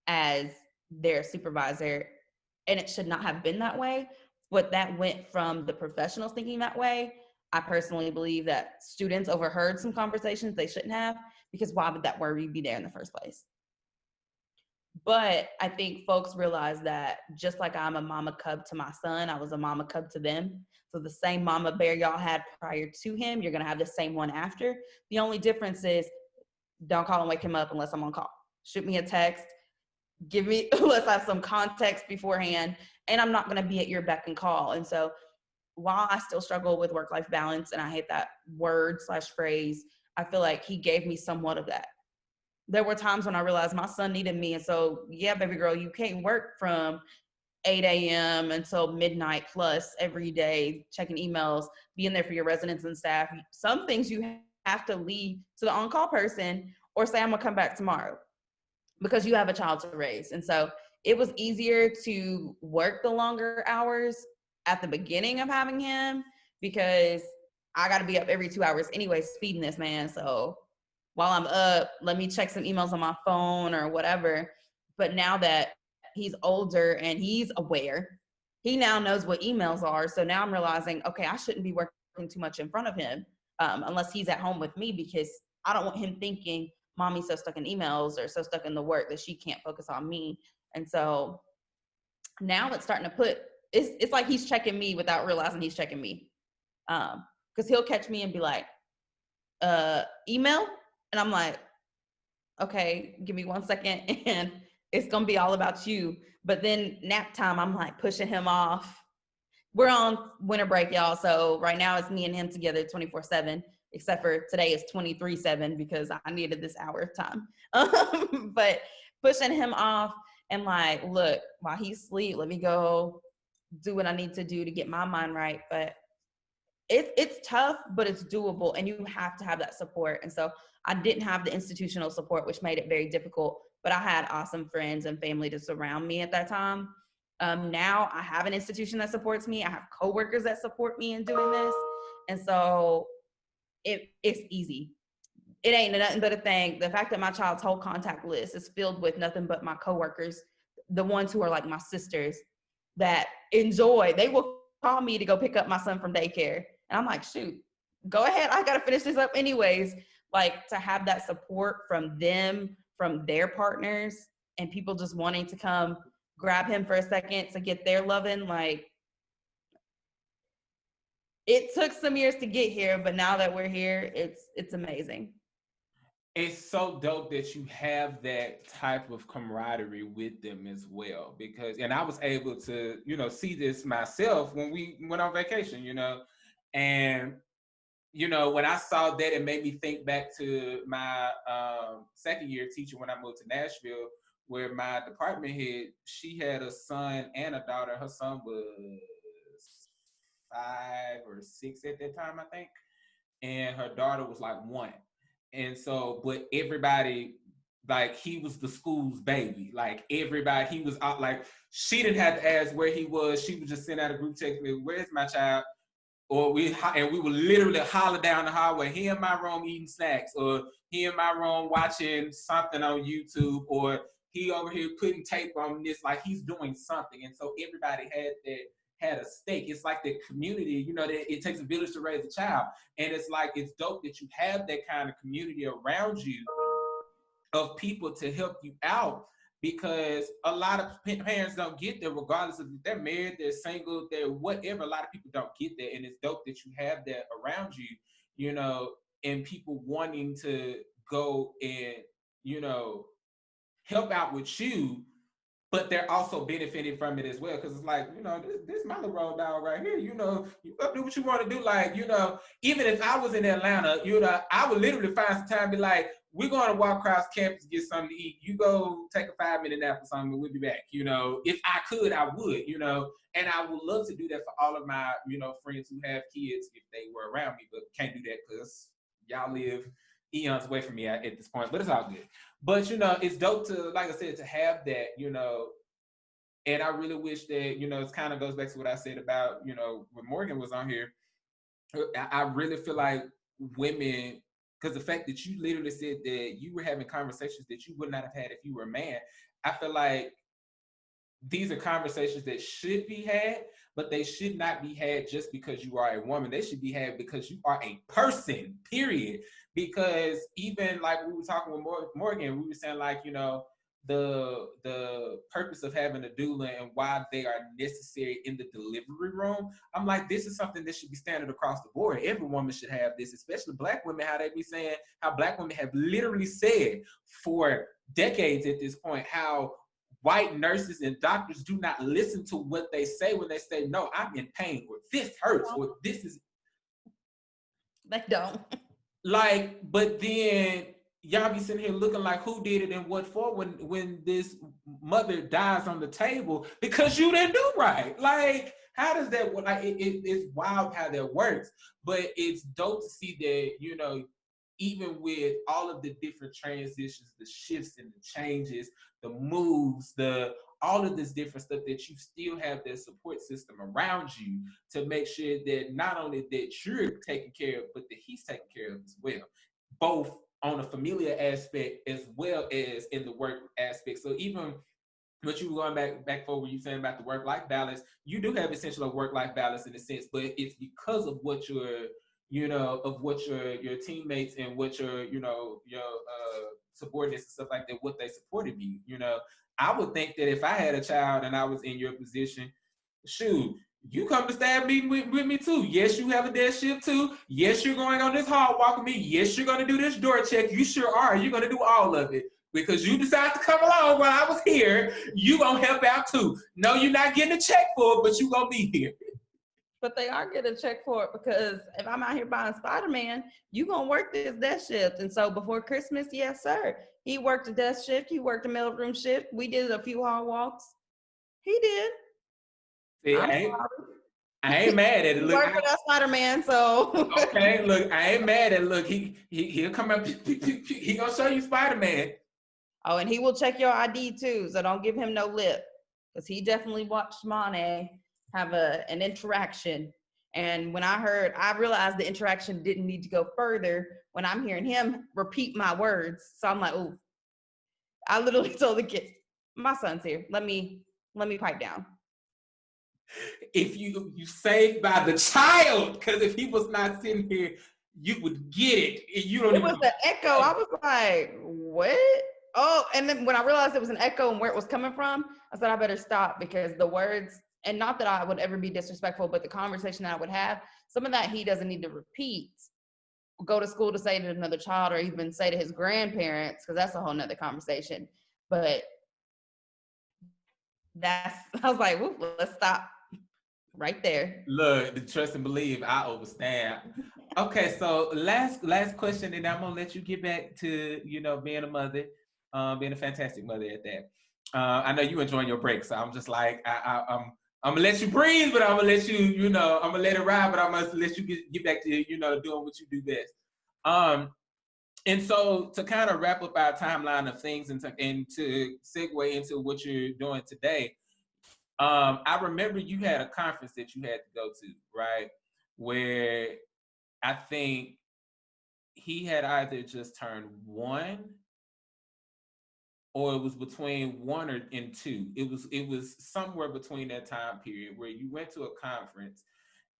Speaker 2: as their supervisor. And it should not have been that way. But that went from the professionals thinking that way. I personally believe that students overheard some conversations they shouldn't have, because why would that worry be there in the first place? But I think folks realize that just like I'm a mama cub to my son, I was a mama cub to them. So the same mama bear y'all had prior to him, you're going to have the same one after. The only difference is, don't call and wake him up unless I'm on call. Shoot me a text. Let's have some context beforehand. And I'm not going to be at your beck and call. And so while I still struggle with work-life balance, and I hate that word/phrase, I feel like he gave me somewhat of that. There were times when I realized my son needed me. And so, yeah, baby girl, you can't work from 8 a.m. until midnight plus every day, checking emails, being there for your residents and staff. Some things you have to leave to the on-call person or say, I'm gonna come back tomorrow because you have a child to raise. And so it was easier to work the longer hours at the beginning of having him because I got to be up every 2 hours anyways feeding this man. So while I'm up, let me check some emails on my phone or whatever. But now that he's older and he's aware, he now knows what emails are. So now I'm realizing, okay, I shouldn't be working too much in front of him unless he's at home with me, because I don't want him thinking mommy's so stuck in emails or so stuck in the work that she can't focus on me. And so now it's starting to put, it's like he's checking me without realizing he's checking me. Because he'll catch me and be like, email? And I'm like, okay, give me 1 second and it's gonna be all about you. But then nap time, I'm like pushing him off. We're on winter break, y'all. So right now it's me and him together 24/7, except for today is 23/7 because I needed this hour of time. But pushing him off and like, look, while he's asleep, let me go do what I need to do to get my mind right. But it's tough, but it's doable, and you have to have that support. And so I didn't have the institutional support, which made it very difficult, but I had awesome friends and family to surround me at that time. Now I have an institution that supports me. I have coworkers that support me in doing this. And so it's easy. It ain't nothing but a thing. The fact that my child's whole contact list is filled with nothing but my coworkers, the ones who are like my sisters that enjoy, they will call me to go pick up my son from daycare. And I'm like, shoot, go ahead. I got to finish this up anyways. Like, to have that support from them, from their partners, and people just wanting to come grab him for a second to get their loving. Like, it took some years to get here, but now that we're here, it's amazing.
Speaker 1: It's so dope that you have that type of camaraderie with them as well, because and I was able to see this myself when we went on vacation, and when I saw that, it made me think back to my second year teaching when I moved to Nashville, where my department head, she had a son and a daughter. Her son was 5 or 6 at that time, I think, and her daughter was like 1. And so, but everybody, like, he was the school's baby. Like, everybody, he was out. Like, she didn't have to ask where he was. She would just send out a group text, "Where's my child?" Or we would literally holler down the hallway, "He in my room eating snacks," or "He in my room watching something on YouTube," or "He over here putting tape on this." Like, he's doing something. And so everybody had a stake. It's like the community, that it takes a village to raise a child. And it's like, it's dope that you have that kind of community around you of people to help you out, because a lot of parents don't get there, regardless of if they're married, they're single, they're whatever. A lot of people don't get there, and it's dope that you have that around you, and people wanting to go and help out with you, but they're also benefiting from it as well. Because it's like, this my little road dog right here. You go do what you want to do. Like, even if I was in Atlanta, I would literally find some time, be like, we're going to walk across campus, get something to eat. You go take a 5-minute nap or something, and we'll be back. If I could, I would, and I would love to do that for all of my, friends who have kids if they were around me, but can't do that because y'all live eons away from me at this point, but it's all good. But it's dope to, like I said, to have that, and I really wish that, it kind of goes back to what I said about, when Morgan was on here. I really feel like women, because the fact that you literally said that you were having conversations that you would not have had if you were a man, I feel like these are conversations that should be had, but they should not be had just because you are a woman. They should be had because you are a person, period. Because even like we were talking with Morgan, we were saying, like, the purpose of having a doula and why they are necessary in the delivery room. I'm like, this is something that should be standard across the board. Every woman should have this, especially Black women, how they be saying, how Black women have literally said for decades at this point, how white nurses and doctors do not listen to what they say when they say, "No, I'm in pain," or "This hurts," or "This is."
Speaker 2: They don't.
Speaker 1: Like, but then y'all be sitting here looking like who did it and what for when this mother dies on the table because you didn't do right. Like, how does that work? Like, it's wild how that works, but it's dope to see that, even with all of the different transitions, the shifts and the changes, the moves, the all of this different stuff, that you still have that support system around you to make sure that not only that you're taken care of, but that he's taken care of as well, both on a familiar aspect as well as in the work aspect. So even what you were going back for what you saying about the work-life balance, you do have essential work-life balance in a sense, but it's because of what your teammates and what your subordinates and stuff like that, what they supported you. I would think that if I had a child and I was in your position, shoot, you come to staff meeting with me too. Yes, you have a desk shift too. Yes, you're going on this hall walk with me. Yes, you're going to do this door check. You sure are. You're going to do all of it because you decided to come along while I was here. You going to help out too. No, you're not getting a check for it, but you going to be here.
Speaker 2: But they are getting a check for it because if I'm out here buying Spider-Man, you going to work this desk shift. And so before Christmas, yes, sir. He worked a desk shift. He worked a mailroom shift. We did a few hall walks. He did.
Speaker 1: See,
Speaker 2: I'm
Speaker 1: I ain't mad at it.
Speaker 2: He
Speaker 1: Look,
Speaker 2: worked for that Spider-Man, so.
Speaker 1: okay, look, I ain't mad at it. Look, he'll come up, he gonna show you Spider-Man.
Speaker 2: Oh, and he will check your ID too, so don't give him no lip. Because he definitely watched Monet have an interaction. And when I realized the interaction didn't need to go further when I'm hearing him repeat my words. So I'm like, oh, I literally told the kids, my son's here. Let me pipe down.
Speaker 1: If you saved by the child, because if he was not sitting here, you would get it.
Speaker 2: It was an echo. I was like, what? Oh, and then when I realized it was an echo and where it was coming from, I said, I better stop because the words, and not that I would ever be disrespectful, but the conversation that I would have, some of that he doesn't need to repeat. Go to school to say to another child or even say to his grandparents, because that's a whole nother conversation. But I was like, let's stop right there.
Speaker 1: Look, the trust and believe, I overstand. Okay, so last question, and I'm gonna let you get back to being a mother, being a fantastic mother at that. I know you enjoying your break, so I'm just like I'm gonna let you breathe, but I'm gonna let you I'm gonna let it ride, but I'm gonna let you get back to doing what you do best. And so to kind of wrap up our timeline of things and to segue into what you're doing today. I remember you had a conference that you had to go to, right? Where I think he had either just turned 1 or it was between 1 and 2. It was somewhere between that time period where you went to a conference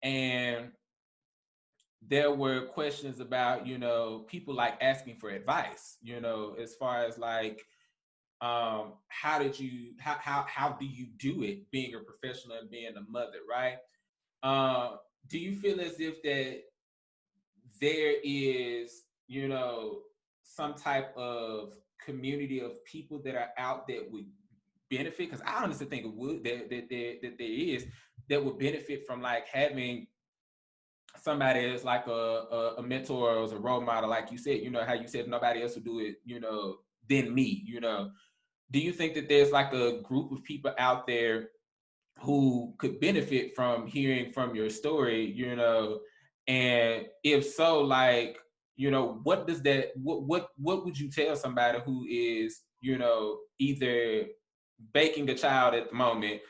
Speaker 1: and there were questions about, people like asking for advice, as far as like, how do you do it being a professional and being a mother, right? Do you feel as if that there is some type of community of people that are out that would benefit? Because I honestly think it would, that there is, that would benefit from like having somebody that's like a mentor or as a role model, like you said, how you said nobody else would do it, than me. Do you think that there's like a group of people out there who could benefit from hearing from your story, and if so, like, what does that, what would you tell somebody who is, either baking a child at the moment,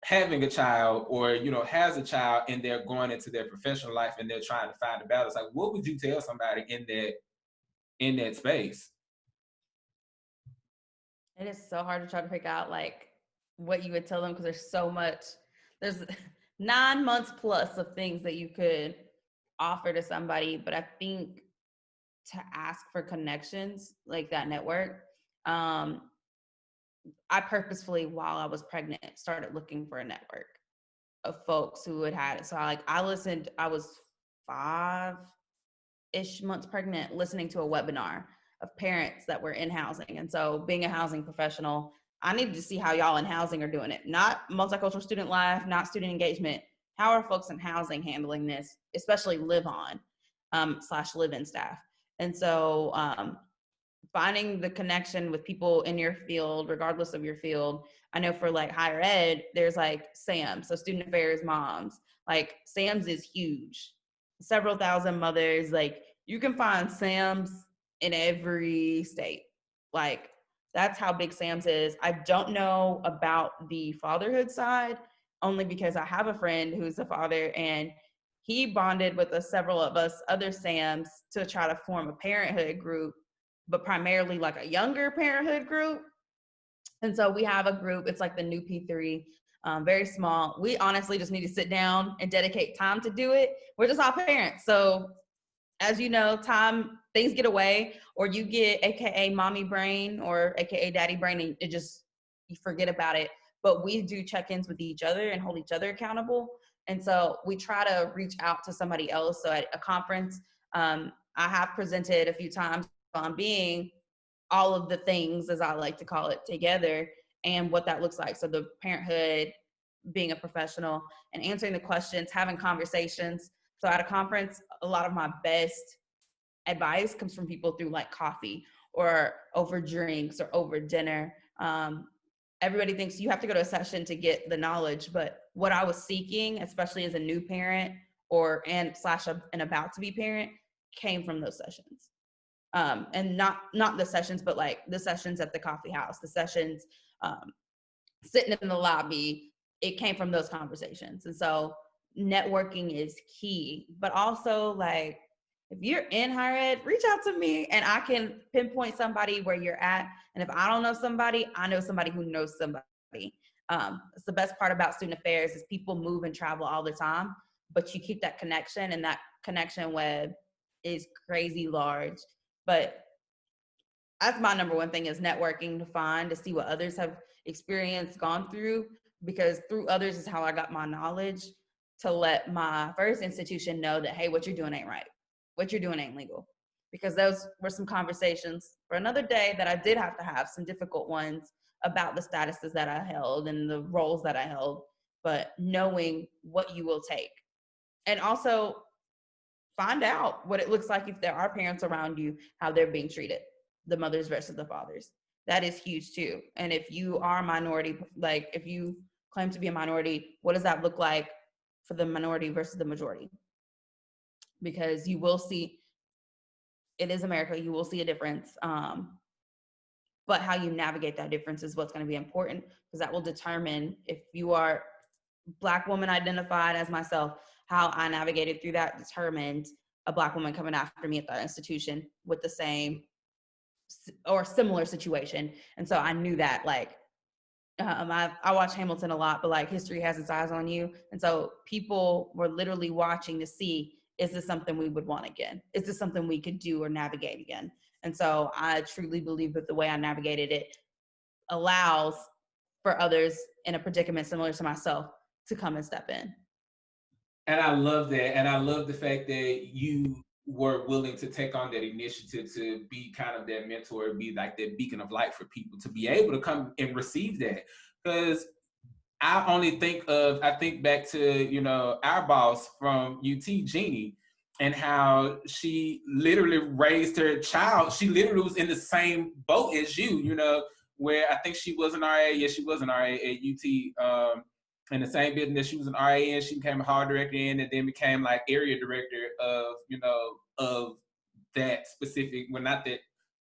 Speaker 1: having a child, or, has a child and they're going into their professional life and they're trying to find a balance? Like, what would you tell somebody in that space?
Speaker 2: It is so hard to try to pick out like what you would tell them because there's 9 months plus of things that you could offer to somebody. But I think to ask for connections, like that network, I purposefully, while I was pregnant, started looking for a network of folks who had it. So I listened, I was 5-ish months pregnant, listening to a webinar of parents that were in housing. And so being a housing professional, I needed to see how y'all in housing are doing it. Not multicultural student life, not student engagement. How are folks in housing handling this, especially live-on / live-in staff? And so finding the connection with people in your field, regardless of your field. I know for like higher ed, there's like SAMs, so student affairs moms. Like SAMs is huge. Several thousand mothers. Like you can find SAMs in every state. Like that's how big SAMs is. I don't know about the fatherhood side, only because I have a friend who's a father, and he bonded with several of us other SAMs to try to form a parenthood group, but primarily like a younger parenthood group. And so we have a group, it's like the new P3, very small. We honestly just need to sit down and dedicate time to do it. We're just all parents. So as you know, time, things get away, or you get AKA mommy brain or AKA daddy brain, and it just, you forget about it. But we do check-ins with each other and hold each other accountable. And so we try to reach out to somebody else. So at a conference, I have presented a few times on being all of the things, as I like to call it, together, and what that looks like. So the parenthood, being a professional, and answering the questions, having conversations. So at a conference, a lot of my best advice comes from people through like coffee or over drinks or over dinner. Everybody thinks you have to go to a session to get the knowledge, but what I was seeking, especially as a new parent or and slash an about to be parent, came from those sessions. And not the sessions, but like the sessions at the coffee house, the sessions um, sitting in the lobby. It came from those conversations. And so networking is key, but also like if you're in higher ed, reach out to me and I can pinpoint somebody where you're at. And if I don't know somebody, I know somebody who knows somebody. It's the best part about student affairs is people move and travel all the time, but you keep that connection, and that connection web is crazy large. But that's my number one thing, is networking, to see what others have experienced, gone through, because through others is how I got my knowledge to let my first institution know that, hey, what you're doing ain't right. What you're doing ain't legal. Because those were some conversations for another day that I did have to have, some difficult ones about the statuses that I held and the roles that I held, but knowing what you will take. And also find out what it looks like if there are parents around you, how they're being treated, the mothers versus the fathers. That is huge too. And if you are a minority, like if you claim to be a minority, what does that look like for the minority versus the majority? Because you will see, it is America, you will see a difference. But how you navigate that difference is what's going to be important, because that will determine if you are Black woman identified as myself, how I navigated through that determined a Black woman coming after me at that institution with the same or similar situation. And so I knew that, like, I watch Hamilton a lot, but like history has its eyes on you. And so people were literally watching to see, is this something we would want again? Is this something we could do or navigate again? And so I truly believe that the way I navigated it allows for others in a predicament similar to myself to come and step in.
Speaker 1: And I love that. And I love the fact that you were willing to take on that initiative to be kind of that mentor, be like that beacon of light for people to be able to come and receive that. Because I think back to, our boss from UT, Jeannie, and how she literally raised her child. She literally was in the same boat as you, where I think she was an RA. Yeah, she was an RA at UT. In the same building that she was an RA in, she became a hall director in, and then became like area director of that specific. Well, not that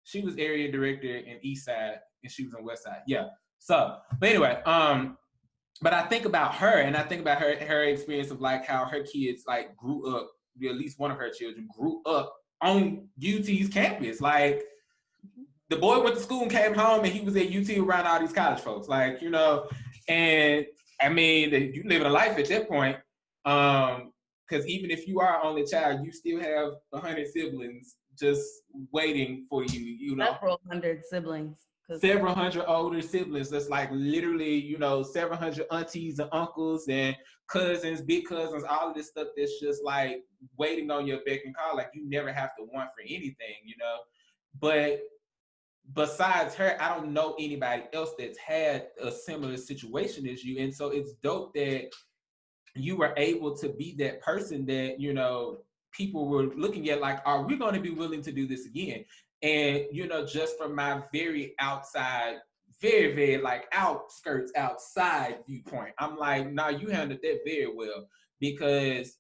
Speaker 1: she was area director in East Side, and she was on West Side. Yeah. So, but anyway, but I think about her, and I think about her experience of like how her kids like grew up. At least one of her children grew up on UT's campus. Like the boy went to school and came home, and he was at UT around all these college folks. Like and I mean, you living a life at that point. Because even if you are only child, you still have 100 siblings just waiting for you.
Speaker 2: Several hundred siblings.
Speaker 1: Several hundred older siblings. That's like literally, several hundred aunties and uncles and cousins, big cousins, all of this stuff that's just like waiting on your beck and call. Like you never have to want for anything. But besides her, I don't know anybody else that's had a similar situation as you. And so it's dope that you were able to be that person that, people were looking at like, are we going to be willing to do this again? And, just from my very outside, very, very like outskirts, outside viewpoint, I'm like, nah, you handled that very well. Because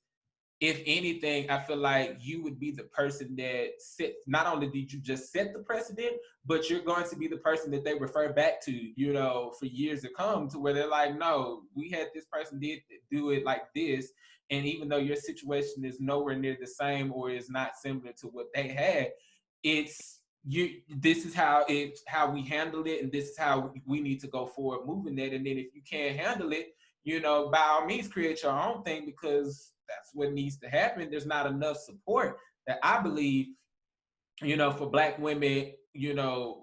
Speaker 1: if anything, I feel like you would be the person that set, not only did you just set the precedent, but you're going to be the person that they refer back to, for years to come, to where they're like, no, we had this person did do it like this. And even though your situation is nowhere near the same or is not similar to what they had, it's you this is how we handle it, and this is how we need to go forward moving it. And then if you can't handle it, by all means create your own thing, because that's what needs to happen. There's not enough support that I believe, for Black women,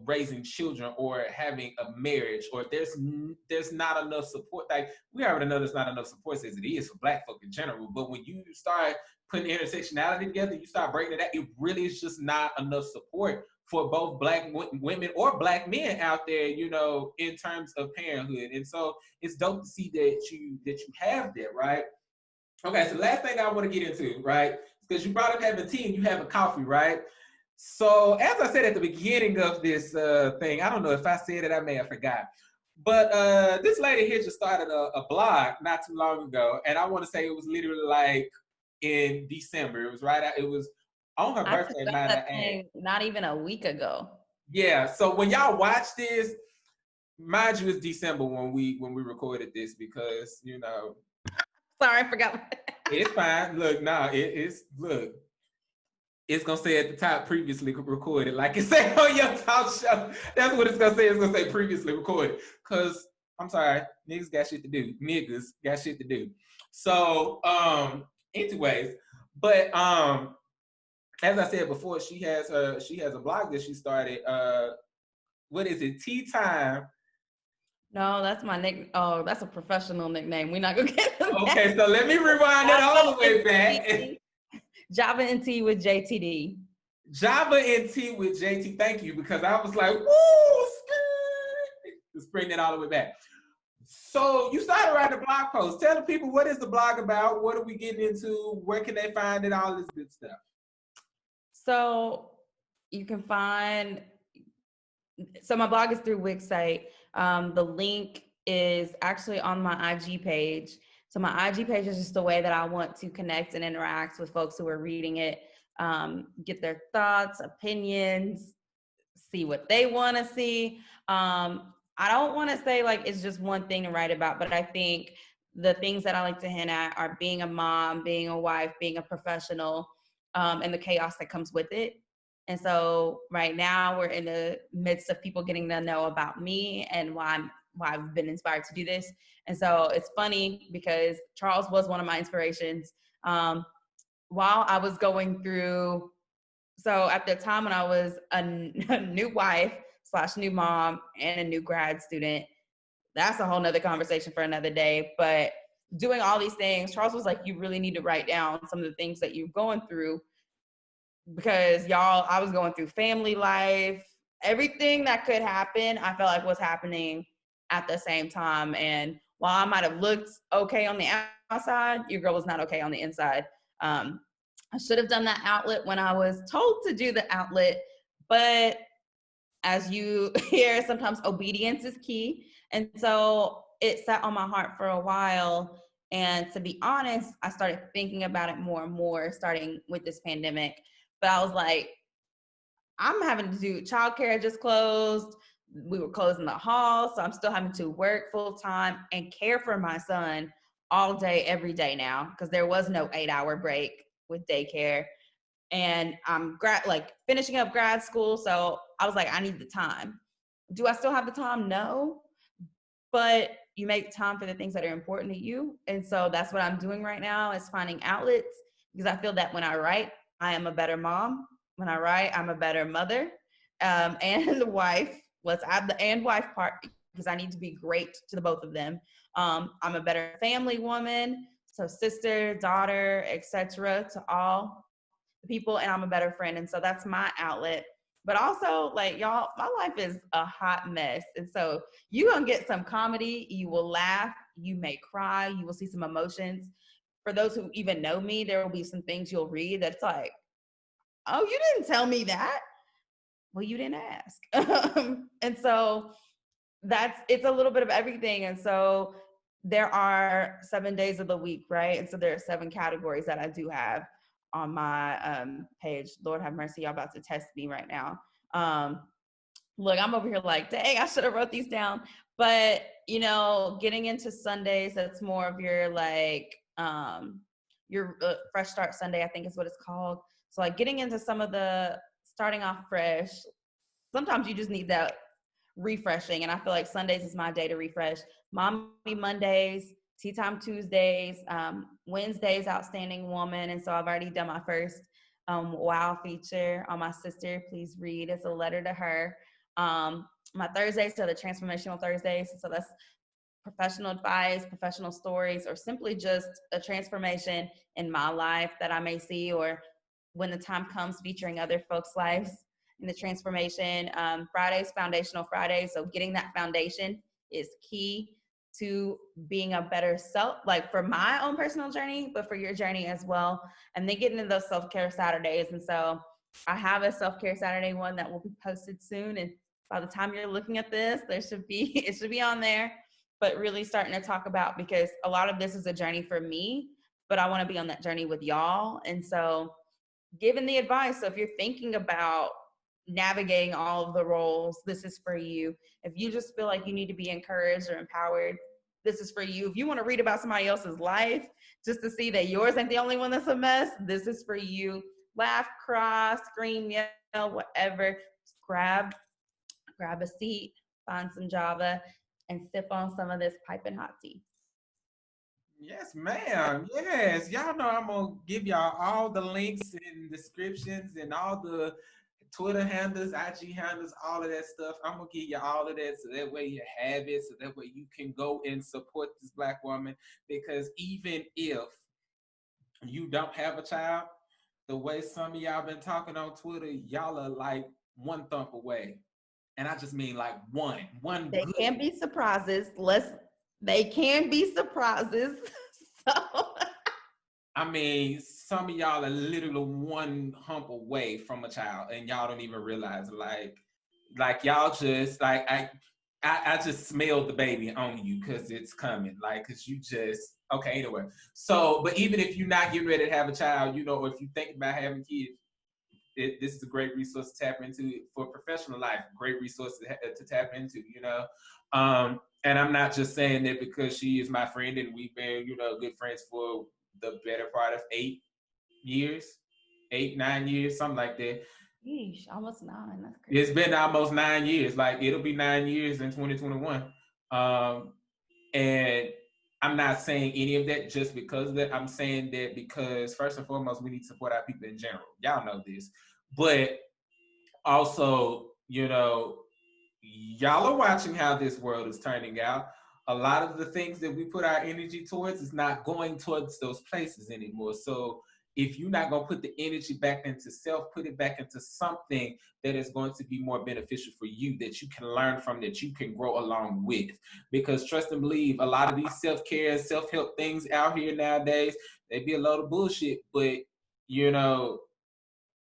Speaker 1: raising children or having a marriage, or there's not enough support. Like, we already know there's not enough support as it is for Black folk in general. But when you start putting intersectionality together, you start breaking it out, it really is just not enough support for both Black women or Black men out there, in terms of parenthood. And so it's dope to see that you have that, right? Okay, so the last thing I want to get into, right? Because you brought up having tea and you have a coffee, right? So as I said at the beginning of this thing, I don't know if I said it, I may have forgot. But this lady here just started a blog not too long ago, and I want to say it was literally like in December. It was it was on her
Speaker 2: I
Speaker 1: birthday,
Speaker 2: took up
Speaker 1: might I
Speaker 2: that
Speaker 1: add.
Speaker 2: thing not even a week ago.
Speaker 1: Yeah. So when y'all watch this, mind you, it's December when we recorded this, because
Speaker 2: Sorry, I forgot.
Speaker 1: it's fine. Look, nah, it's look. It's gonna say at the top previously recorded, like it said on your talk show. That's what it's gonna say. It's gonna say previously recorded. Cause I'm sorry, niggas got shit to do. Niggas got shit to do. So, anyways, but as I said before, she has a blog that she started. What is it? Tea Time.
Speaker 2: No, that's my nick. Oh, that's a professional nickname. We're not gonna get into that.
Speaker 1: Okay, so let me rewind it all the way back.
Speaker 2: Java and Tea with JTD.
Speaker 1: Java and Tea with JT. Thank you, because I was like, woo, let's bring that all the way back. So you started writing a blog post. Tell the people, what is the blog about? What are we getting into? Where can they find it? All this good stuff.
Speaker 2: So you can find. So my blog is through Wixsite. The link is actually on my IG page. So my IG page is just a way that I want to connect and interact with folks who are reading it, get their thoughts, opinions, see what they want to see. I don't want to say like it's just one thing to write about, but I think the things that I like to hint at are being a mom, being a wife, being a professional, and the chaos that comes with it. And so right now we're in the midst of people getting to know about me and why I've been inspired to do this. And so it's funny because Charles was one of my inspirations. While I was going through, so at the time when I was a new wife / new mom and a new grad student, that's a whole nother conversation for another day. But doing all these things, Charles was like, you really need to write down some of the things that you're going through, because y'all, I was going through family life, everything that could happen, I felt like was happening at the same time. And while I might have looked okay on the outside, your girl was not okay on the inside. I should have done that outlet when I was told to do the outlet, but as you hear, sometimes obedience is key. And so it sat on my heart for a while. And to be honest, I started thinking about it more and more, starting with this pandemic. But I was like, I'm having to do childcare just closed. We were closing the hall, so I'm still having to work full time and care for my son all day, every day now, because there was no 8-hour break with daycare. And I'm finishing up grad school, so I was like, I need the time. Do I still have the time? No, but you make time for the things that are important to you. And so that's what I'm doing right now, is finding outlets, because I feel that when I write, I am a better mom. When I write, I'm a better mother, and the wife. Let's add the and wife part, because I need to be great to the both of them. I'm a better family woman, so sister, daughter, etc., to all the people, and I'm a better friend. And so that's my outlet. But also, like, y'all, my life is a hot mess. And so you're going to get some comedy. You will laugh. You may cry. You will see some emotions. For those who even know me, there will be some things you'll read that's like, oh, you didn't tell me that. well, you didn't ask. And so it's a little bit of everything. And so there are 7 days of the week, right? And so there are 7 categories that I do have on my page. Lord have mercy, y'all about to test me right now. Look, I'm over here like, dang, I should have wrote these down. But, getting into Sundays, that's more of your like, your Fresh Start Sunday, I think is what it's called. So like getting into some of the starting off fresh, sometimes you just need that refreshing. And I feel like Sundays is my day to refresh. Mommy Mondays, Tea Time Tuesdays, Wednesdays, Outstanding Woman. And so I've already done my first wow feature on my sister. Please read. It's a letter to her. My Thursdays, so the Transformational Thursdays. So that's professional advice, professional stories, or simply just a transformation in my life that I may see, or when the time comes, featuring other folks' lives in the transformation. Fridays, Foundational Fridays. So getting that foundation is key to being a better self, like for my own personal journey, but for your journey as well. And then getting into those self-care Saturdays. And so I have a self-care Saturday one that will be posted soon. And by the time you're looking at this, it should be on there. But really starting to talk about, because a lot of this is a journey for me, but I want to be on that journey with y'all. And so giving the advice. So if you're thinking about navigating all of the roles, this is for you. If you just feel like you need to be encouraged or empowered, this is for you. If you want to read about somebody else's life just to see that yours ain't the only one that's a mess, this is for you. Laugh, cry, scream, yell, whatever. Just grab a seat, find some Java, and sip on some of this piping hot tea.
Speaker 1: Yes, ma'am. Yes. Y'all know I'm gonna give y'all all the links and descriptions and all the Twitter handles, IG handles, all of that stuff. I'm gonna give you all of that so that way you have it, so that way you can go and support this Black woman. Because even if you don't have a child, the way some of y'all been talking on Twitter, y'all are like one thump away. And I just mean like one
Speaker 2: They
Speaker 1: good.
Speaker 2: can be surprises. They can be surprises. So
Speaker 1: I mean, some of y'all are literally one hump away from a child, and y'all don't even realize. Like y'all just like I just smelled the baby on you because it's coming. Like, cause you just okay. Anyway, so but even if you're not getting ready to have a child, or if you think about having kids, this is a great resource to tap into for professional life. Great resource to tap into. And I'm not just saying that because she is my friend and we've been, good friends for the better part of 8 years, 8, 9 years, something like that.
Speaker 2: Yeesh, almost 9. That's crazy.
Speaker 1: It's been almost 9 years. Like it'll be 9 years in 2021. And I'm not saying any of that just because of that. I'm saying that because first and foremost, we need to support our people in general. Y'all know this. But also, y'all are watching how this world is turning out. A lot of the things that we put our energy towards is not going towards those places anymore. So if you're not going to put the energy back into self, put it back into something that is going to be more beneficial for you, that you can learn from, that you can grow along with. Because trust and believe, a lot of these self-care, self-help things out here nowadays, they be a load of bullshit. But,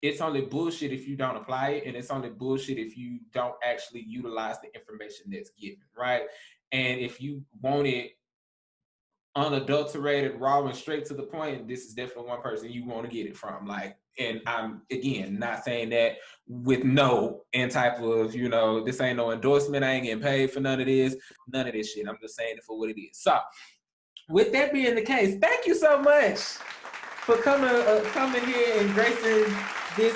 Speaker 1: it's only bullshit if you don't apply it, and it's only bullshit if you don't actually utilize the information that's given, right? And if you want it unadulterated, raw, and straight to the point, this is definitely one person you want to get it from. Like, and I'm again not saying that with no any type of, this ain't no endorsement. I ain't getting paid for none of this shit. I'm just saying it for what it is. So, with that being the case, thank you so much for coming here and gracing this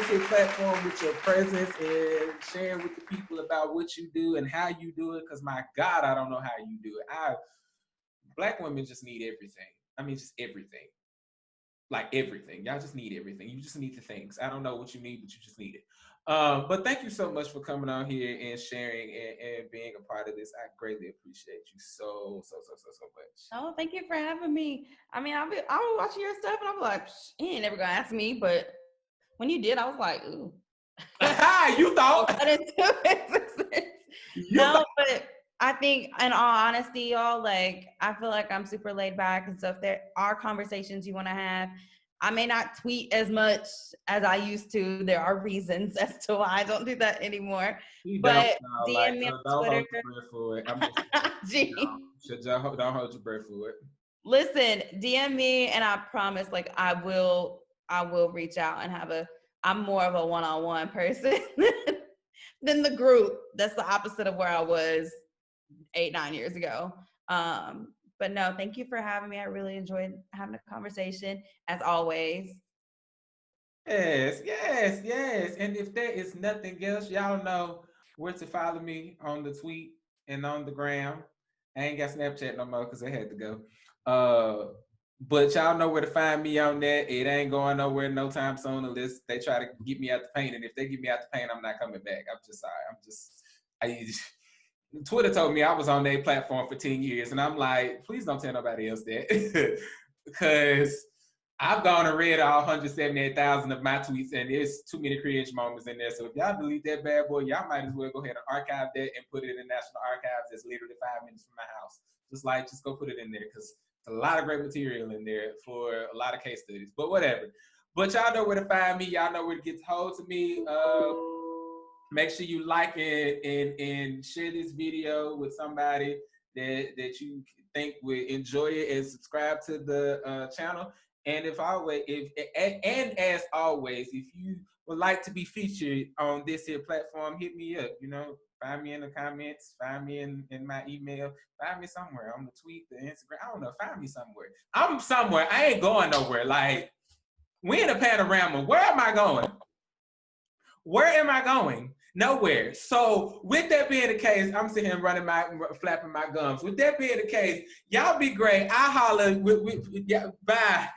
Speaker 1: here platform with your presence and sharing with the people about what you do and how you do it. Because my God, I don't know how you do it. Black women just need everything. I mean, just everything. Like everything. Y'all just need everything. You just need the things. I don't know what you need, but you just need it. But thank you so much for coming on here and sharing and being a part of this. I greatly appreciate you so much.
Speaker 2: Oh, thank you for having me. I mean, I'll be watching your stuff and I'm like, he ain't never gonna ask me. But when you did, I was like, ooh.
Speaker 1: You thought?
Speaker 2: No, but I think in all honesty, y'all, like, I feel like I'm super laid back. And so if there are conversations you want to have, I may not tweet as much as I used to. There are reasons as to why I don't do that anymore.
Speaker 1: You don't
Speaker 2: But
Speaker 1: sound like,
Speaker 2: DM me on
Speaker 1: don't
Speaker 2: Twitter.
Speaker 1: hold your breath for it. I'm just saying. You
Speaker 2: Gee.
Speaker 1: don't hold your breath for it.
Speaker 2: Listen, DM me and I promise like I will reach out and I'm more of a one-on-one person than the group. That's the opposite of where I was 8-9 years ago. But no, thank you for having me. I really enjoyed having a conversation as always.
Speaker 1: Yes, yes, yes. And if there is nothing else, y'all know where to follow me on the tweet and on the gram. I ain't got Snapchat no more because I had to go. But y'all know where to find me on that. It ain't going nowhere no time soon unless they try to get me out the paint. And if they get me out the paint, I'm not coming back. I'm just sorry. I Twitter told me I was on their platform for 10 years. And I'm like, please don't tell nobody else that. Because I've gone and read all 178,000 of my tweets, and there's too many cringe moments in there. So if y'all delete that bad boy, y'all might as well go ahead and archive that and put it in the National Archives. That's literally 5 minutes from my house. Just go put it in there because it's a lot of great material in there for a lot of case studies. But whatever. But y'all know where to find me. Y'all know where to get hold to me. Make sure you like and share this video with somebody that you think would enjoy it, and subscribe to the channel. And as always, if you would like to be featured on this here platform, hit me up. Find me in the comments, find me in my email, find me somewhere on the tweet, the Instagram. I don't know, find me somewhere. I'm somewhere. I ain't going nowhere. Like, we in a panorama. Where am I going? Where am I going? Nowhere. So with that being the case, I'm sitting here flapping my gums. With that being the case, y'all be great. I holler. Yeah, bye.